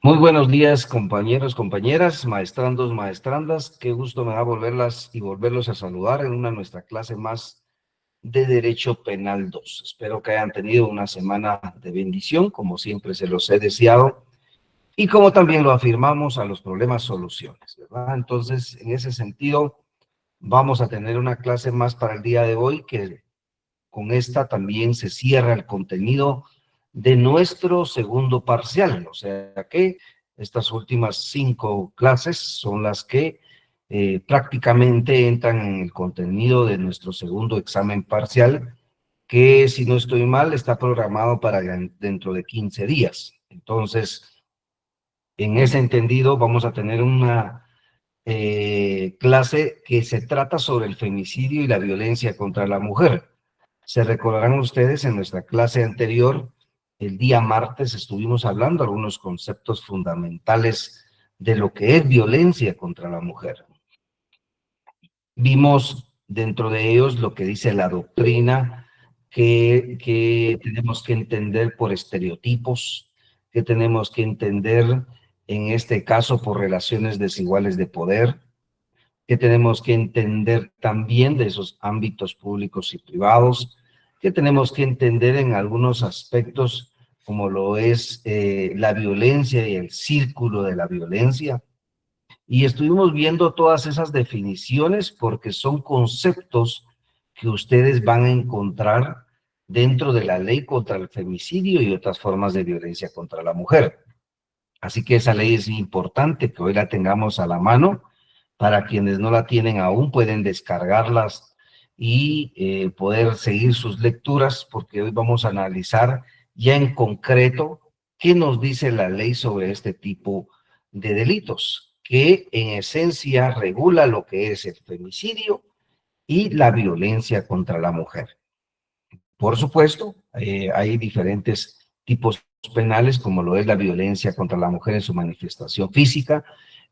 Muy buenos días, compañeros, compañeras, maestrandos, maestrandas. Qué gusto me da volverlos a saludar en una nuestra clase más de Derecho Penal 2. Espero que hayan tenido una semana de bendición, como siempre se los he deseado, y como también lo afirmamos a los problemas soluciones, ¿verdad? Entonces, en ese sentido, vamos a tener una clase más para el día de hoy que con esta también se cierra el contenido de nuestro segundo parcial, o sea que estas últimas 5 clases son las que prácticamente entran en el contenido de nuestro segundo examen parcial, que si no estoy mal está programado para dentro de 15 días. Entonces, en ese entendido vamos a tener una clase que se trata sobre el femicidio y la violencia contra la mujer. Se recordarán ustedes en nuestra clase anterior, el día martes estuvimos hablando algunos conceptos fundamentales de lo que es violencia contra la mujer. Vimos dentro de ellos lo que dice la doctrina, que tenemos que entender por estereotipos, que tenemos que entender en este caso por relaciones desiguales de poder, que tenemos que entender también de esos ámbitos públicos y privados, que tenemos que entender en algunos aspectos como lo es la violencia y el círculo de la violencia. Y estuvimos viendo todas esas definiciones porque son conceptos que ustedes van a encontrar dentro de la ley contra el femicidio y otras formas de violencia contra la mujer. Así que esa ley es importante que hoy la tengamos a la mano. Para quienes no la tienen aún, pueden descargarlas y poder seguir sus lecturas, porque hoy vamos a analizar ya en concreto qué nos dice la ley sobre este tipo de delitos, que en esencia regula lo que es el femicidio y la violencia contra la mujer. Por supuesto, hay diferentes tipos penales, como lo es la violencia contra la mujer en su manifestación física,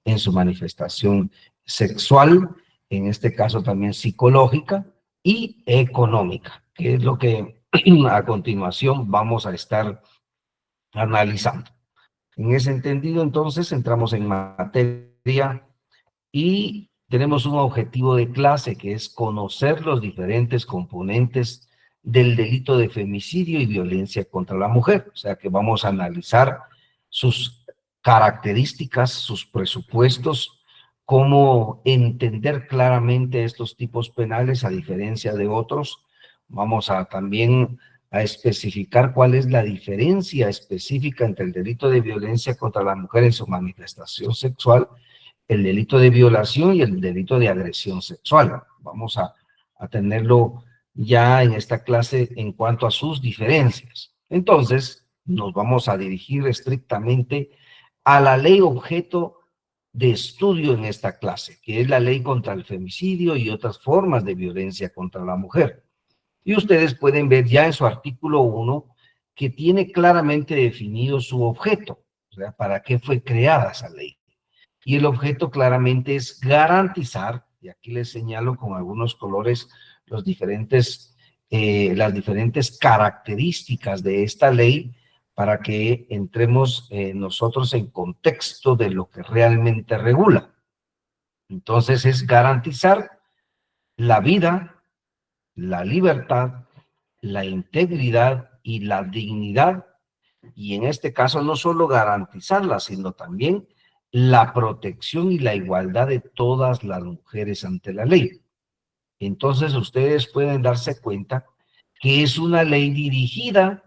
en su manifestación sexual, en este caso también psicológica y económica, que es lo que a continuación vamos a estar analizando. En ese entendido, entonces, entramos en materia y tenemos un objetivo de clase que es conocer los diferentes componentes del delito de femicidio y violencia contra la mujer. O sea que vamos a analizar sus características, sus presupuestos, cómo entender claramente estos tipos penales a diferencia de otros. Vamos a también a especificar cuál es la diferencia específica entre el delito de violencia contra la mujer en su manifestación sexual, el delito de violación y el delito de agresión sexual. Vamos a tenerlo ya en esta clase en cuanto a sus diferencias. Entonces, nos vamos a dirigir estrictamente a la ley objeto de estudio en esta clase, que es la ley contra el femicidio y otras formas de violencia contra la mujer. Y ustedes pueden ver ya en su artículo 1 que tiene claramente definido su objeto, o sea, para qué fue creada esa ley. Y el objeto claramente es garantizar, y aquí les señalo con algunos colores las diferentes características de esta ley para que entremos nosotros en contexto de lo que realmente regula. Entonces es garantizar la vida, la libertad, la integridad y la dignidad, y en este caso no solo garantizarla, sino también la protección y la igualdad de todas las mujeres ante la ley. Entonces ustedes pueden darse cuenta que es una ley dirigida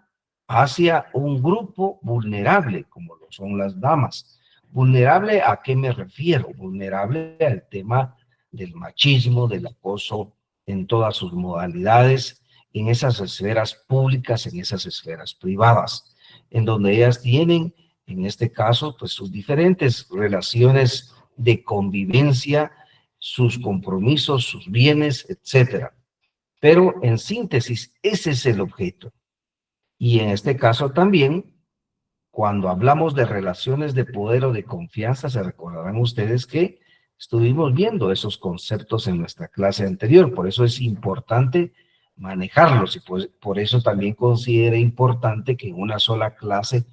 hacia un grupo vulnerable, como lo son las damas. ¿Vulnerable a qué me refiero? Vulnerable al tema del machismo, del acoso en todas sus modalidades, en esas esferas públicas, en esas esferas privadas, en donde ellas tienen, en este caso, pues sus diferentes relaciones de convivencia, sus compromisos, sus bienes, etcétera. Pero en síntesis, ese es el objeto. Y en este caso también, cuando hablamos de relaciones de poder o de confianza, se recordarán ustedes que estuvimos viendo esos conceptos en nuestra clase anterior. Por eso es importante manejarlos y pues, por eso también considero importante que en una sola clase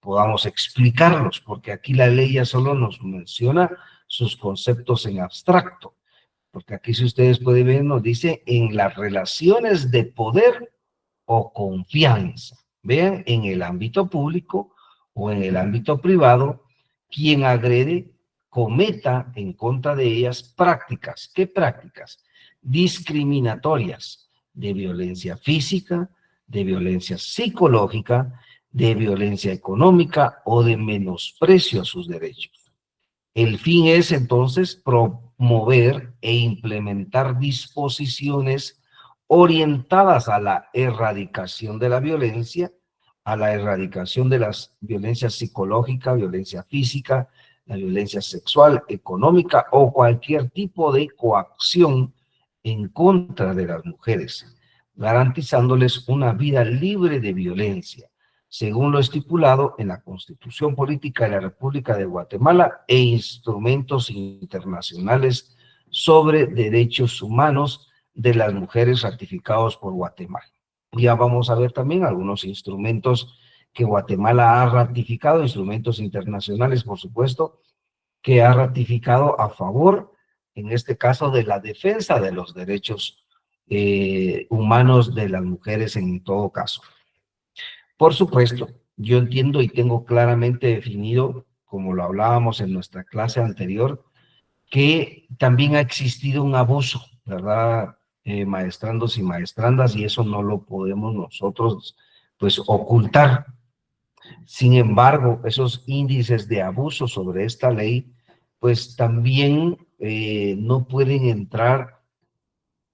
podamos explicarlos, porque aquí la ley ya solo nos menciona sus conceptos en abstracto, porque aquí si ustedes pueden ver nos dice en las relaciones de poder o confianza. Vean, en el ámbito público o en el ámbito privado, quien agrede cometa en contra de ellas prácticas. ¿Qué prácticas? Discriminatorias, de violencia física, de violencia psicológica, de violencia económica o de menosprecio a sus derechos. El fin es entonces promover e implementar disposiciones orientadas a la erradicación de la violencia, a la erradicación de las violencias psicológica, violencia física, la violencia sexual, económica o cualquier tipo de coacción en contra de las mujeres, garantizándoles una vida libre de violencia, según lo estipulado en la Constitución Política de la República de Guatemala e instrumentos internacionales sobre derechos humanos de las mujeres ratificados por Guatemala. Ya vamos a ver también algunos instrumentos que Guatemala ha ratificado, instrumentos internacionales, por supuesto, que ha ratificado a favor, en este caso, de la defensa de los derechos humanos de las mujeres en todo caso. Por supuesto, yo entiendo y tengo claramente definido, como lo hablábamos en nuestra clase anterior, que también ha existido un abuso, ¿verdad? Maestrandos y maestrandas, y eso no lo podemos nosotros, pues, ocultar. Sin embargo, esos índices de abuso sobre esta ley, pues, también no pueden entrar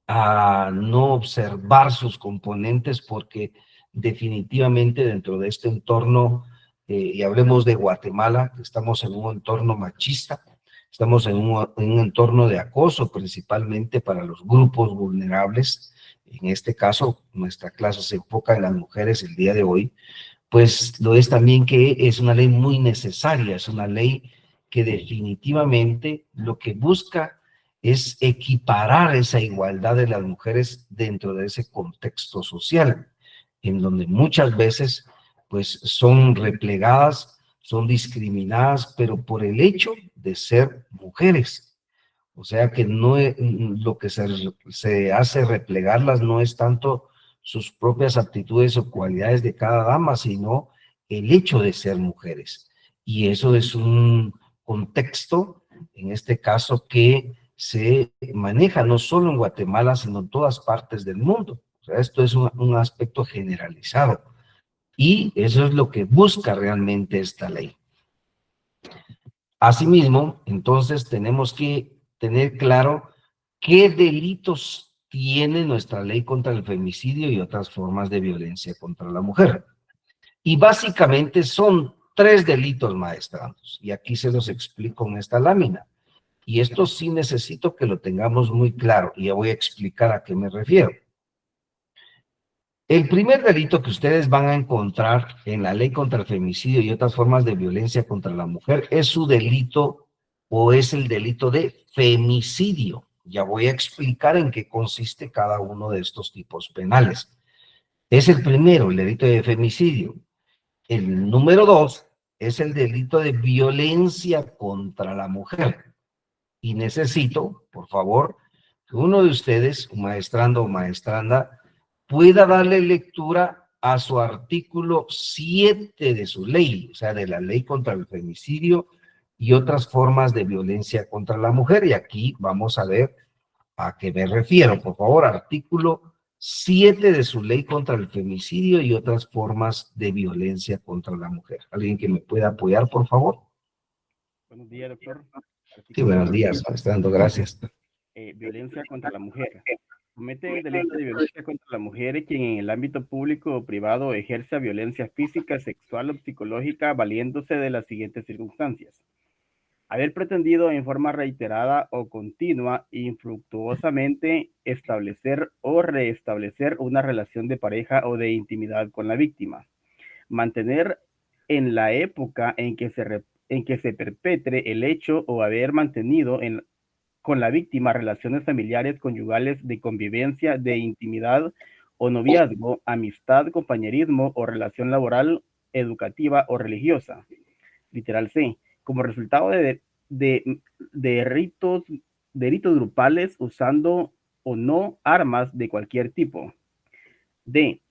a no observar sus componentes porque definitivamente dentro de este entorno, y hablemos de Guatemala, que estamos en un entorno machista, estamos en un entorno de acoso principalmente para los grupos vulnerables. En este caso, nuestra clase se enfoca en las mujeres el día de hoy, pues lo es también que es una ley muy necesaria, es una ley que definitivamente lo que busca es equiparar esa igualdad de las mujeres dentro de ese contexto social, en donde muchas veces pues son replegadas, son discriminadas, pero por el hecho de ser mujeres. O sea que no es, lo que se hace replegarlas no es tanto sus propias aptitudes o cualidades de cada dama, sino el hecho de ser mujeres. Y eso es un contexto, en este caso, que se maneja no solo en Guatemala, sino en todas partes del mundo. O sea, esto es un aspecto generalizado. Y eso es lo que busca realmente esta ley. Asimismo, entonces tenemos que tener claro qué delitos tiene nuestra ley contra el femicidio y otras formas de violencia contra la mujer. Y básicamente son 3 delitos, maestranos, y aquí se los explico en esta lámina. Y esto sí necesito que lo tengamos muy claro, y ya voy a explicar a qué me refiero. El primer delito que ustedes van a encontrar en la ley contra el femicidio y otras formas de violencia contra la mujer es su delito o es el delito de femicidio. Ya voy a explicar en qué consiste cada uno de estos tipos penales. Es el primero, el delito de femicidio. El número 2 es el delito de violencia contra la mujer. Y necesito, por favor, que uno de ustedes, un maestrando o maestranda, pueda darle lectura a su artículo 7 de su ley, o sea, de la ley contra el femicidio y otras formas de violencia contra la mujer. Y aquí vamos a ver a qué me refiero. Por favor, artículo 7 de su ley contra el femicidio y otras formas de violencia contra la mujer. ¿Alguien que me pueda apoyar, por favor? Buenos días, doctor. Sí, Artículo buenos días, maestrando, gracias. violencia contra la mujer. Comete el delito de violencia contra la mujer quien en el ámbito público o privado ejerza violencia física, sexual o psicológica valiéndose de las siguientes circunstancias. Haber pretendido en forma reiterada o continua, infructuosamente, establecer o restablecer una relación de pareja o de intimidad con la víctima. Mantener en la época en que se perpetre el hecho o haber mantenido con la víctima relaciones familiares, conyugales, de convivencia, de intimidad o noviazgo, amistad, compañerismo o relación laboral educativa o religiosa. Literal C. Como resultado de ritos grupales usando o no armas de cualquier tipo. D.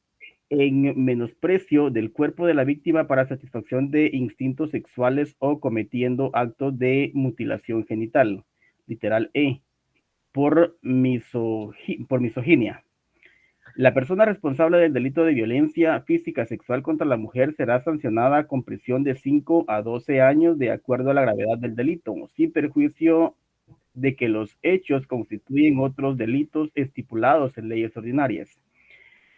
En menosprecio del cuerpo de la víctima para satisfacción de instintos sexuales o cometiendo actos de mutilación genital. Literal E. Por misoginia. La persona responsable del delito de violencia física sexual contra la mujer será sancionada con prisión de 5 a 12 años de acuerdo a la gravedad del delito, sin perjuicio de que los hechos constituyen otros delitos estipulados en leyes ordinarias.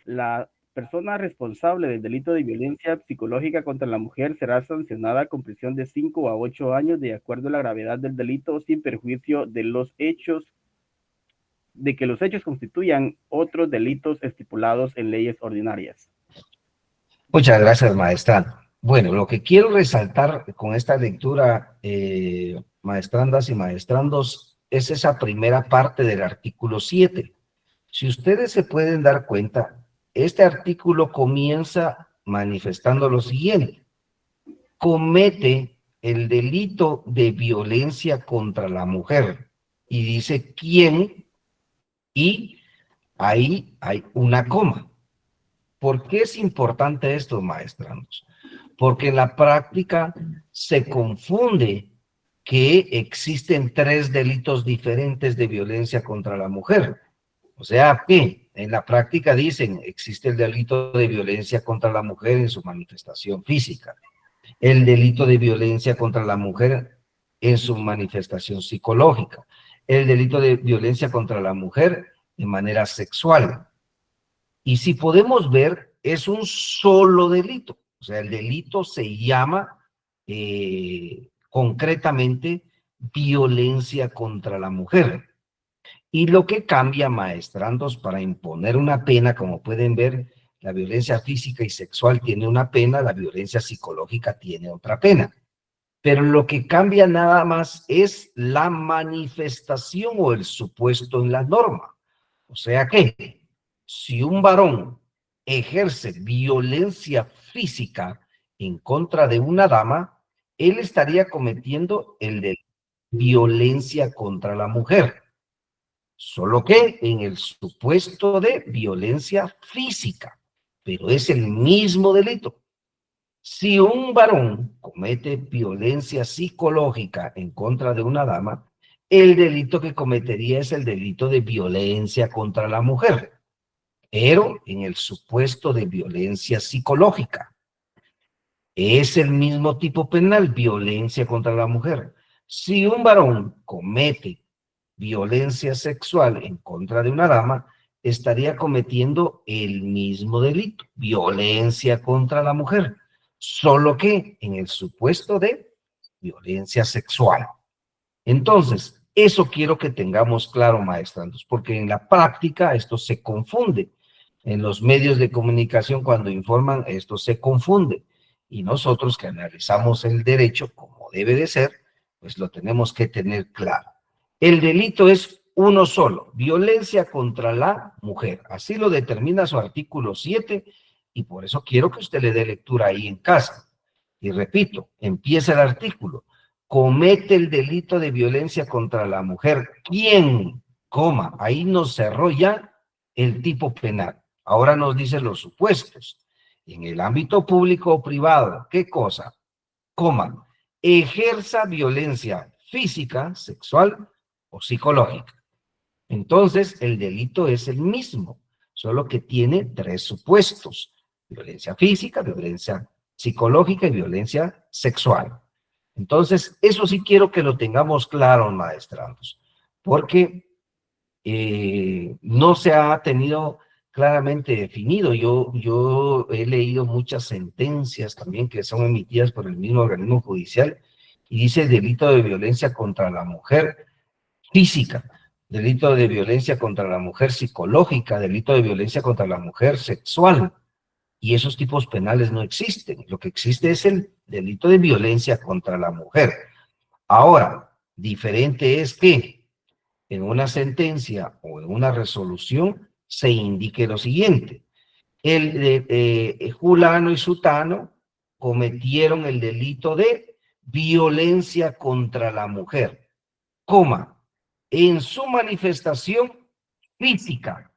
La persona responsable del delito de violencia psicológica contra la mujer será sancionada con prisión de 5 a 8 años de acuerdo a la gravedad del delito, sin perjuicio de que los hechos constituyan otros delitos estipulados en leyes ordinarias. Muchas gracias, maestra. Bueno, lo que quiero resaltar con esta lectura, maestrandas y maestrandos, es esa primera parte del artículo 7. Si ustedes se pueden dar cuenta, este artículo comienza manifestando lo siguiente: comete el delito de violencia contra la mujer, y dice quién, y ahí hay una coma. ¿Por qué es importante esto, maestrandos? Porque en la práctica se confunde que existen 3 delitos diferentes de violencia contra la mujer. O sea que en la práctica dicen, existe el delito de violencia contra la mujer en su manifestación física, el delito de violencia contra la mujer en su manifestación psicológica, el delito de violencia contra la mujer de manera sexual. Y si podemos ver, es un solo delito. O sea, el delito se llama concretamente violencia contra la mujer. Y lo que cambia, maestrandos, para imponer una pena, como pueden ver, la violencia física y sexual tiene una pena, la violencia psicológica tiene otra pena. Pero lo que cambia nada más es la manifestación o el supuesto en la norma. O sea que si un varón ejerce violencia física en contra de una dama, él estaría cometiendo el de violencia contra la mujer. Solo que en el supuesto de violencia física, pero es el mismo delito. Si un varón comete violencia psicológica en contra de una dama, el delito que cometería es el delito de violencia contra la mujer, pero en el supuesto de violencia psicológica. Es el mismo tipo penal, violencia contra la mujer. Si un varón comete violencia sexual en contra de una dama, estaría cometiendo el mismo delito, violencia contra la mujer, solo que en el supuesto de violencia sexual. Entonces, eso quiero que tengamos claro, maestrandos, porque en la práctica esto se confunde. En los medios de comunicación, cuando informan, esto se confunde. Y nosotros que analizamos el derecho como debe de ser, pues lo tenemos que tener claro. El delito es uno solo, violencia contra la mujer. Así lo determina su artículo 7, y por eso quiero que usted le dé lectura ahí en casa. Y repito, empieza el artículo: comete el delito de violencia contra la mujer. ¿Quién? Coma, ahí nos cerró ya el tipo penal. Ahora nos dice los supuestos. En el ámbito público o privado, ¿qué cosa? Coma, ejerza violencia física, sexual o psicológica. Entonces, el delito es el mismo, solo que tiene 3 supuestos: violencia física, violencia psicológica y violencia sexual. Entonces, eso sí quiero que lo tengamos claro, maestrandos, porque no se ha tenido claramente definido. Yo he leído muchas sentencias también que son emitidas por el mismo organismo judicial, y dice delito de violencia contra la mujer física, delito de violencia contra la mujer psicológica, delito de violencia contra la mujer sexual, y esos tipos penales no existen. Lo que existe es el delito de violencia contra la mujer. Ahora, diferente es que en una sentencia o en una resolución se indique lo siguiente: el fulano y sutano cometieron el delito de violencia contra la mujer, coma, en su manifestación física,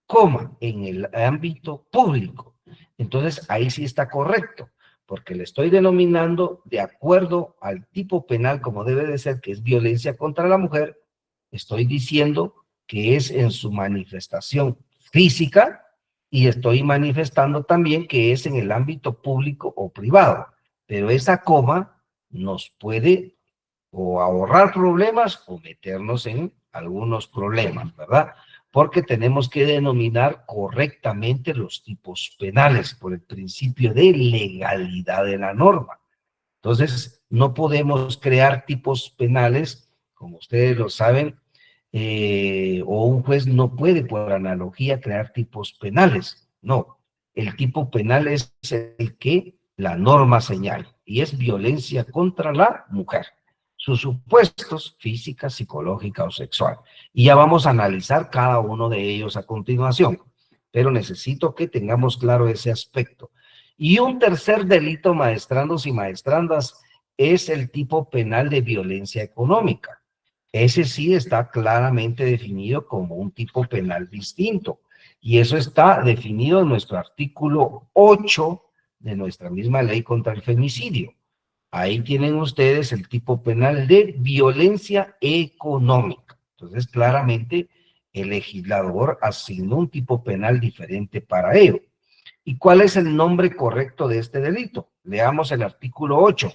coma, en el ámbito público. Entonces, ahí sí está correcto, porque le estoy denominando de acuerdo al tipo penal como debe de ser, que es violencia contra la mujer, estoy diciendo que es en su manifestación física y estoy manifestando también que es en el ámbito público o privado. Pero esa coma nos puede o ahorrar problemas o meternos en algunos problemas, ¿verdad? Porque tenemos que denominar correctamente los tipos penales por el principio de legalidad de la norma. Entonces, no podemos crear tipos penales, como ustedes lo saben, o un juez no puede, por analogía, crear tipos penales. No, el tipo penal es el que la norma señala, y es violencia contra la mujer. Sus supuestos, física, psicológica o sexual. Y ya vamos a analizar cada uno de ellos a continuación, pero necesito que tengamos claro ese aspecto. Y un tercer delito, maestrandos y maestrandas, es el tipo penal de violencia económica. Ese sí está claramente definido como un tipo penal distinto. Y eso está definido en nuestro artículo 8 de nuestra misma ley contra el femicidio. Ahí tienen ustedes el tipo penal de violencia económica. Entonces, claramente, el legislador asignó un tipo penal diferente para ello. ¿Y cuál es el nombre correcto de este delito? Leamos el artículo 8.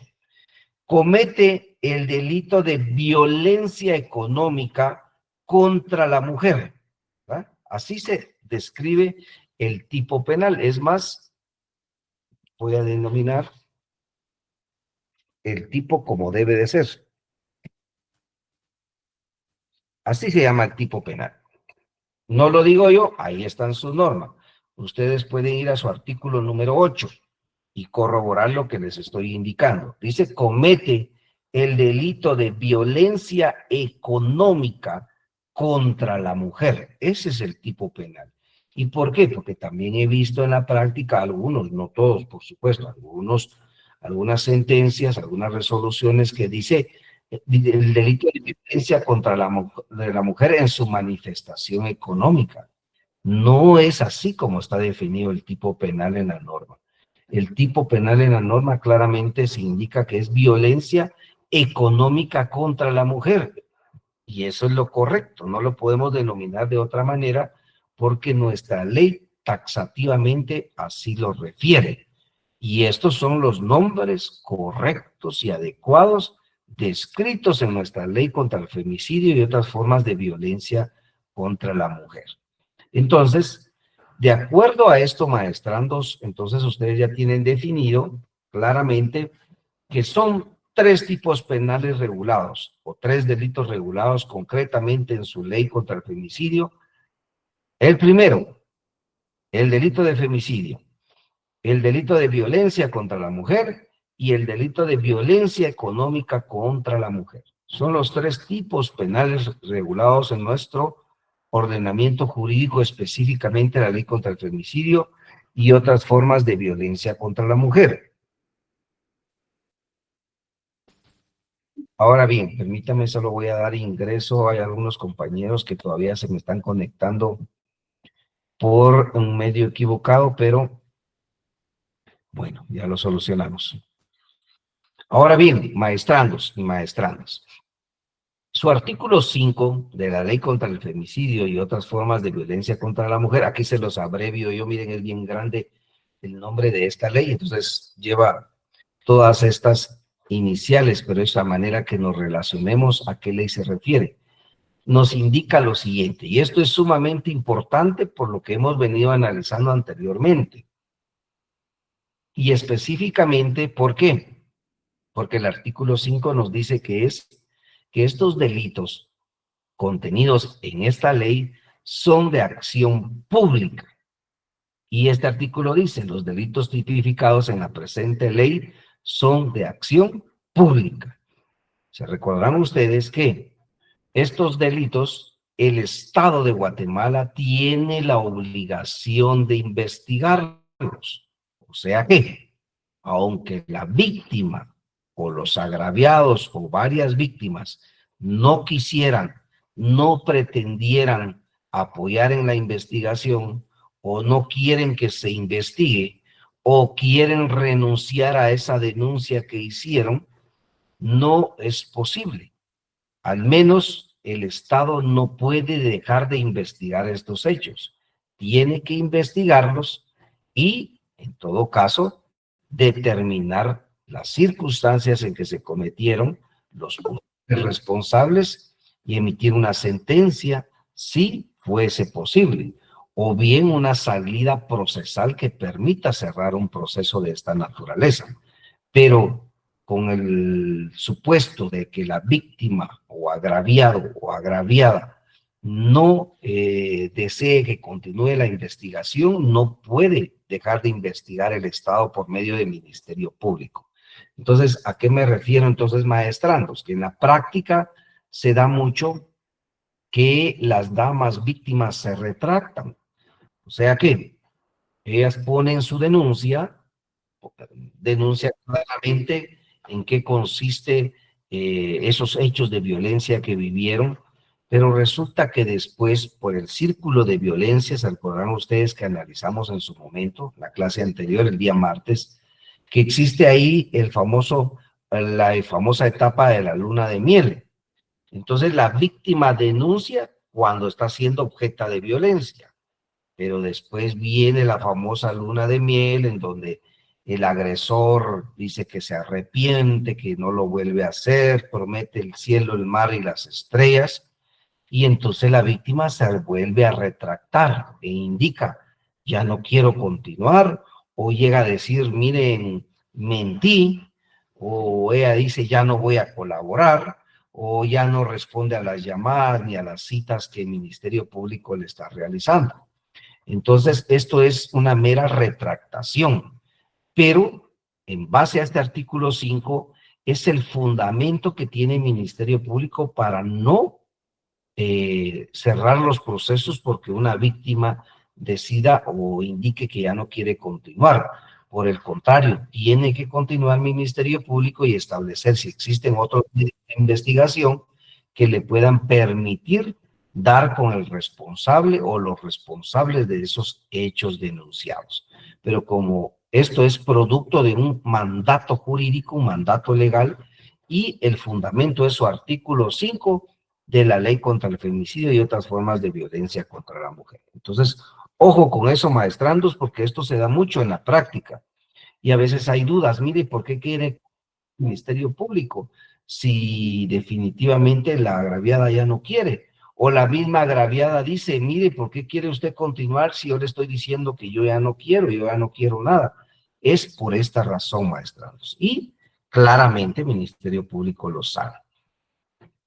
Comete el delito de violencia económica contra la mujer, ¿verdad? Así se describe el tipo penal. Es más, voy a denominar el tipo como debe de ser. Así se llama el tipo penal. No lo digo yo, ahí están sus normas. Ustedes pueden ir a su artículo número 8 y corroborar lo que les estoy indicando. Dice, comete el delito de violencia económica contra la mujer. Ese es el tipo penal. ¿Y por qué? Porque también he visto en la práctica algunos, no todos, por supuesto, algunas sentencias, algunas resoluciones que dice el delito de violencia contra de la mujer en su manifestación económica. No es así como está definido el tipo penal en la norma. El tipo penal en la norma claramente se indica que es violencia económica contra la mujer. Y eso es lo correcto, no lo podemos denominar de otra manera porque nuestra ley taxativamente así lo refiere. Y estos son los nombres correctos y adecuados descritos en nuestra ley contra el femicidio y otras formas de violencia contra la mujer. Entonces, de acuerdo a esto, maestrandos, entonces ustedes ya tienen definido claramente que son tres tipos penales regulados o tres delitos regulados concretamente en su ley contra el femicidio. El primero, el delito de femicidio, el delito de violencia contra la mujer y el delito de violencia económica contra la mujer. Son los tres tipos penales regulados en nuestro ordenamiento jurídico, específicamente la ley contra el femicidio y otras formas de violencia contra la mujer. Ahora bien, permítame, solo voy a dar ingreso. Hay algunos compañeros que todavía se me están conectando por un medio equivocado, pero bueno, ya lo solucionamos. Ahora bien, maestrandos y maestrandas, su artículo 5 de la ley contra el femicidio y otras formas de violencia contra la mujer, aquí se los abrevio yo, miren, es bien grande el nombre de esta ley, entonces lleva todas estas iniciales, pero es la manera que nos relacionemos a qué ley se refiere. Nos indica lo siguiente, y esto es sumamente importante por lo que hemos venido analizando anteriormente. Y específicamente, ¿por qué? Porque el artículo 5 nos dice que estos delitos contenidos en esta ley son de acción pública. Y este artículo dice, los delitos tipificados en la presente ley son de acción pública. Se recordarán ustedes que estos delitos, el Estado de Guatemala tiene la obligación de investigarlos. O sea que, aunque la víctima o los agraviados o varias víctimas no quisieran, no pretendieran apoyar en la investigación o no quieren que se investigue o quieren renunciar a esa denuncia que hicieron, no es posible. Al menos el Estado no puede dejar de investigar estos hechos. Tiene que investigarlos y, en todo caso, determinar las circunstancias en que se cometieron, los responsables y emitir una sentencia si fuese posible, o bien una salida procesal que permita cerrar un proceso de esta naturaleza. Pero con el supuesto de que la víctima o agraviado o agraviada no desee que continúe la investigación, no puede dejar de investigar el Estado por medio del Ministerio Público. Entonces, ¿a qué me refiero entonces, maestrandos? Que en la práctica se da mucho que las damas víctimas se retractan. O sea que ellas ponen su denuncia claramente en qué consiste esos hechos de violencia que vivieron, pero resulta que después, por el círculo de violencia, se acordarán ustedes que analizamos en su momento, la clase anterior, el día martes, que existe ahí la famosa etapa de la luna de miel. Entonces la víctima denuncia cuando está siendo objeto de violencia, pero después viene la famosa luna de miel en donde el agresor dice que se arrepiente, que no lo vuelve a hacer, promete el cielo, el mar y las estrellas, y entonces la víctima se vuelve a retractar e indica, ya no quiero continuar, o llega a decir, miren, mentí, o ella dice, ya no voy a colaborar, o ya no responde a las llamadas ni a las citas que el Ministerio Público le está realizando. Entonces, esto es una mera retractación, pero en base a este artículo 5 es el fundamento que tiene el Ministerio Público para no cerrar los procesos porque una víctima decida o indique que ya no quiere continuar. Por el contrario, tiene que continuar el Ministerio Público y establecer si existen otros medios de investigación que le puedan permitir dar con el responsable o los responsables de esos hechos denunciados. Pero como esto es producto de un mandato jurídico, un mandato legal, y el fundamento es su artículo 5 de la ley contra el feminicidio y otras formas de violencia contra la mujer. Entonces, ojo con eso, maestrandos, porque esto se da mucho en la práctica. Y a veces hay dudas, mire, ¿por qué quiere el Ministerio Público si definitivamente la agraviada ya no quiere? O la misma agraviada dice, mire, ¿por qué quiere usted continuar si yo le estoy diciendo que yo ya no quiero nada? Es por esta razón, maestrandos. Y claramente el Ministerio Público lo sabe.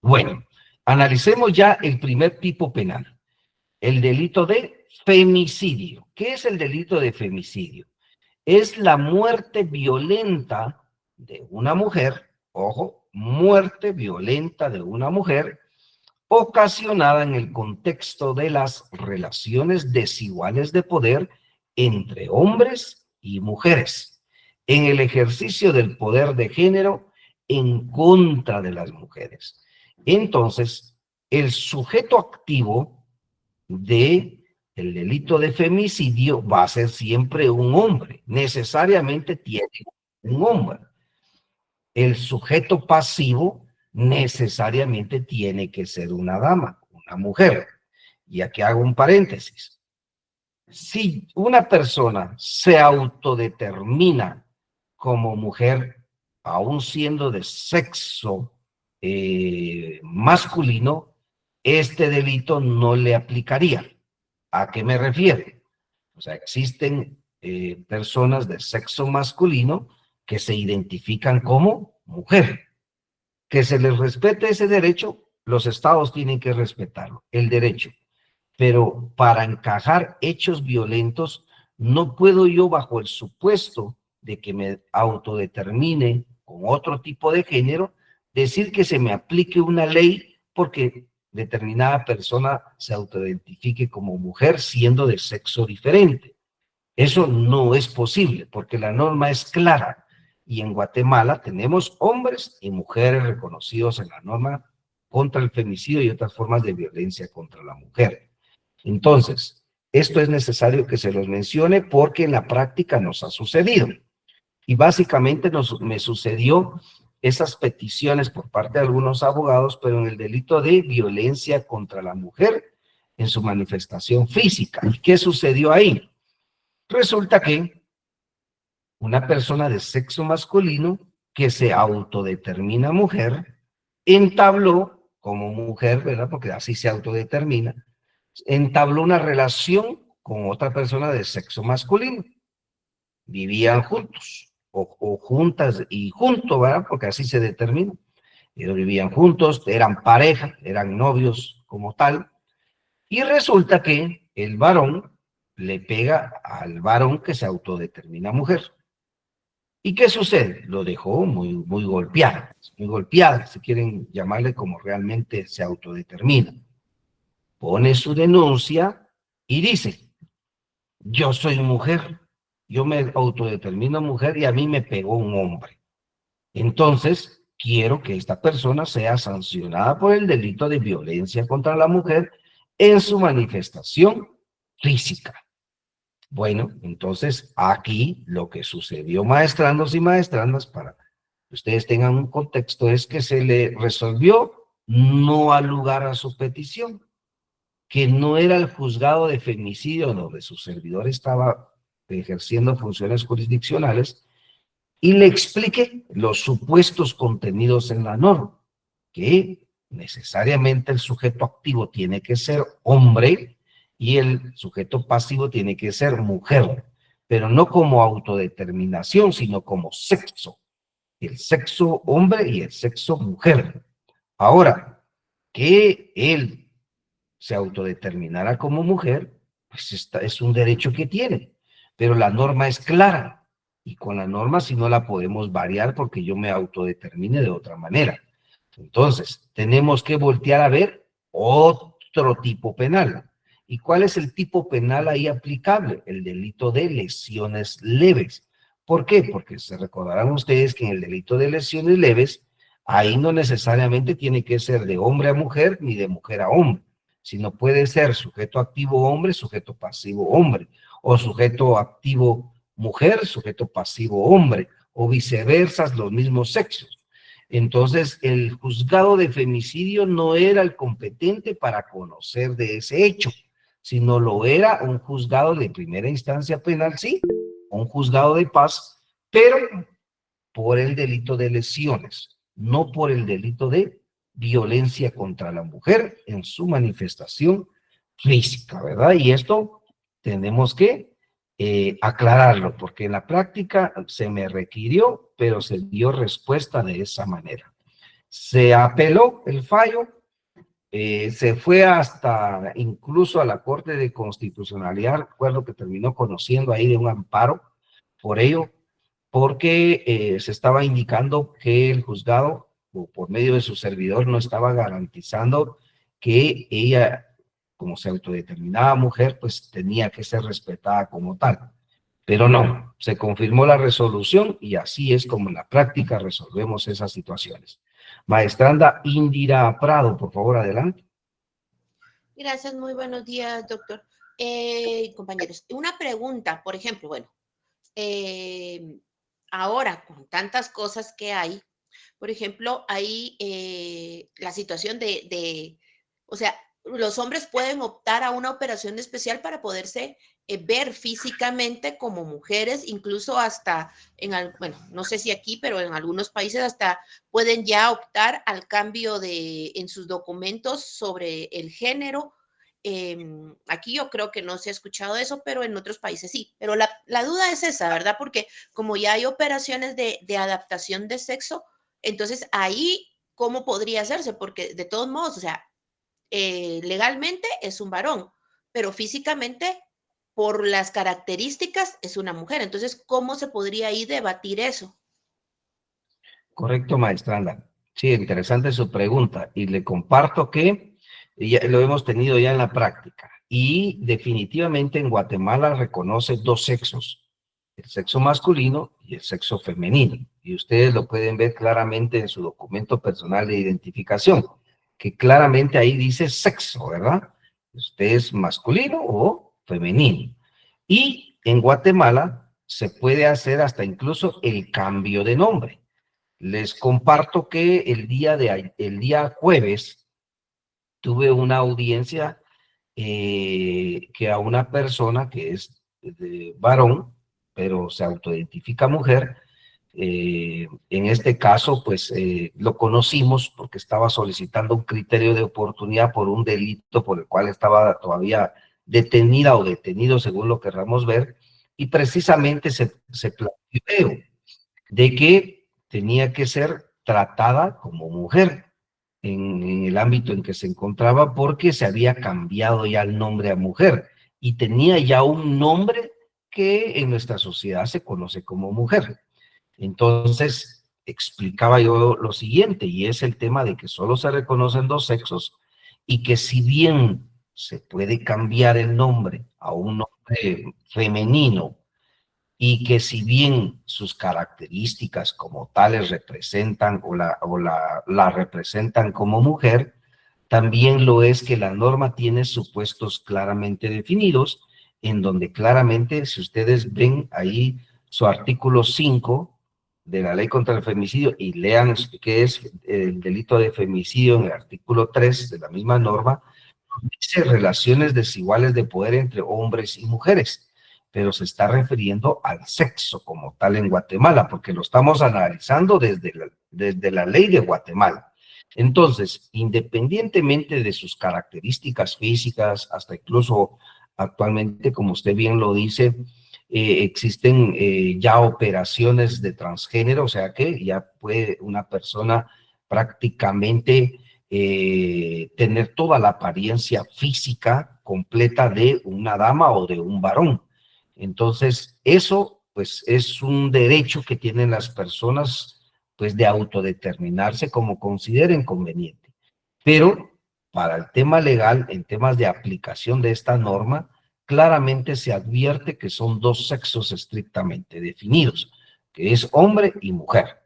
Bueno, analicemos ya el primer tipo penal, el delito de femicidio. ¿Qué es el delito de femicidio? Es la muerte violenta de una mujer, ojo, muerte violenta de una mujer ocasionada en el contexto de las relaciones desiguales de poder entre hombres y mujeres, en el ejercicio del poder de género en contra de las mujeres. Entonces, el sujeto activo del delito de femicidio va a ser siempre un hombre, necesariamente tiene un hombre. El sujeto pasivo necesariamente tiene que ser una dama, una mujer. Y aquí hago un paréntesis. Si una persona se autodetermina como mujer, aún siendo de sexo masculino, este delito no le aplicaría. ¿A qué me refiero? O sea, existen personas de sexo masculino que se identifican como mujer. Que se les respete ese derecho, los estados tienen que respetarlo, el derecho. Pero para encajar hechos violentos, no puedo yo, bajo el supuesto de que me autodetermine con otro tipo de género, decir que se me aplique una ley porque determinada persona se autoidentifique como mujer siendo de sexo diferente. Eso no es posible porque la norma es clara. y en Guatemala tenemos hombres y mujeres reconocidos en la norma contra el femicidio y otras formas de violencia contra la mujer. Entonces, esto es necesario que se los mencione porque en la práctica nos ha sucedido. Y básicamente me sucedió esas peticiones por parte de algunos abogados, pero en el delito de violencia contra la mujer en su manifestación física. ¿Y qué sucedió ahí? Resulta que una persona de sexo masculino que se autodetermina mujer, entabló como mujer, ¿verdad? Porque así se autodetermina, entabló una relación con otra persona de sexo masculino. Vivían juntos o juntas y juntos, ¿verdad? Porque así se determina. Ellos vivían juntos, eran pareja, eran novios como tal. Y resulta que el varón le pega al varón que se autodetermina mujer. ¿Y qué sucede? Lo dejó muy golpeada, si quieren llamarle como realmente se autodetermina. Pone su denuncia y dice, yo soy mujer, yo me autodetermino mujer y a mí me pegó un hombre. Entonces, quiero que esta persona sea sancionada por el delito de violencia contra la mujer en su manifestación física. Bueno, entonces aquí lo que sucedió, maestrandos y maestrandas, para que ustedes tengan un contexto, es que se le resolvió no al lugar a su petición, que no era el juzgado de femicidio donde su servidor estaba ejerciendo funciones jurisdiccionales, y le expliqué los supuestos contenidos en la norma, que necesariamente el sujeto activo tiene que ser hombre y el sujeto pasivo tiene que ser mujer, pero no como autodeterminación, sino como sexo. El sexo hombre y el sexo mujer. Ahora, que él se autodeterminara como mujer, pues es un derecho que tiene, pero la norma es clara, y con la norma si no la podemos variar porque yo me autodetermine de otra manera. Entonces, tenemos que voltear a ver otro tipo penal. ¿Y cuál es el tipo penal ahí aplicable? El delito de lesiones leves. ¿Por qué? Porque se recordarán ustedes que en el delito de lesiones leves, ahí no necesariamente tiene que ser de hombre a mujer ni de mujer a hombre, sino puede ser sujeto activo hombre, sujeto pasivo hombre, o sujeto activo mujer, sujeto pasivo hombre, o viceversa, los mismos sexos. Entonces, el juzgado de femicidio no era el competente para conocer de ese hecho, sino lo era un juzgado de primera instancia penal, sí, un juzgado de paz, pero por el delito de lesiones, no por el delito de violencia contra la mujer en su manifestación física, ¿verdad? Y esto tenemos que aclararlo, porque en la práctica se me requirió, pero se dio respuesta de esa manera. Se apeló el fallo, se fue hasta incluso a la Corte de Constitucionalidad, recuerdo que terminó conociendo ahí de un amparo por ello, porque se estaba indicando que el juzgado, o por medio de su servidor, no estaba garantizando que ella, como se autodeterminaba mujer, pues tenía que ser respetada como tal. Pero no, se confirmó la resolución y así es como en la práctica resolvemos esas situaciones. Maestranda Indira Prado, por favor, adelante. Gracias, muy buenos días, doctor. Compañeros, una pregunta, por ejemplo, bueno, eh, ahora con tantas cosas que hay, por ejemplo, hay la situación o sea, los hombres pueden optar a una operación especial para poderse ver físicamente como mujeres, incluso hasta bueno, no sé si aquí, pero en algunos países hasta pueden ya optar al cambio en sus documentos sobre el género. Aquí yo creo que no se ha escuchado eso, pero en otros países sí. Pero la duda es esa, ¿verdad? Porque como ya hay operaciones de adaptación de sexo, entonces ahí, ¿cómo podría hacerse? Porque de todos modos, o sea, legalmente es un varón, pero físicamente, por las características, es una mujer. Entonces, ¿cómo se podría ahí debatir eso? Correcto, maestranda. Sí, interesante su pregunta y le comparto que ya lo hemos tenido ya en la práctica y definitivamente en Guatemala reconoce dos sexos. el sexo masculino y el sexo femenino. Y ustedes lo pueden ver claramente en su documento personal de identificación, que claramente ahí dice sexo, ¿verdad? Usted es masculino o femenino. Y en Guatemala se puede hacer hasta incluso el cambio de nombre. Les comparto que el día jueves tuve una audiencia que a una persona que es de varón, pero se autoidentifica mujer, en este caso, pues lo conocimos porque estaba solicitando un criterio de oportunidad por un delito por el cual estaba todavía detenida o detenido, según lo querramos ver, y precisamente se planteó de que tenía que ser tratada como mujer en el ámbito en que se encontraba porque se había cambiado ya el nombre a mujer y tenía ya un nombre que en nuestra sociedad se conoce como mujer. Entonces, explicaba yo lo siguiente, y es el tema de que solo se reconocen dos sexos y que si bien se puede cambiar el nombre a un nombre femenino y que si bien sus características como tales representan la representan como mujer, también lo es que la norma tiene supuestos claramente definidos, en donde claramente, si ustedes ven ahí su artículo 5 de la ley contra el femicidio y lean qué es el delito de femicidio en el artículo 3 de la misma norma, dice relaciones desiguales de poder entre hombres y mujeres, pero se está refiriendo al sexo como tal en Guatemala, porque lo estamos analizando desde la ley de Guatemala. Entonces, independientemente de sus características físicas, hasta incluso actualmente, como usted bien lo dice, existen ya operaciones de transgénero, o sea que ya puede una persona prácticamente tener toda la apariencia física completa de una dama o de un varón. Entonces, eso pues es un derecho que tienen las personas pues de autodeterminarse como consideren conveniente. Pero para el tema legal, en temas de aplicación de esta norma, claramente se advierte que son dos sexos estrictamente definidos, que es hombre y mujer.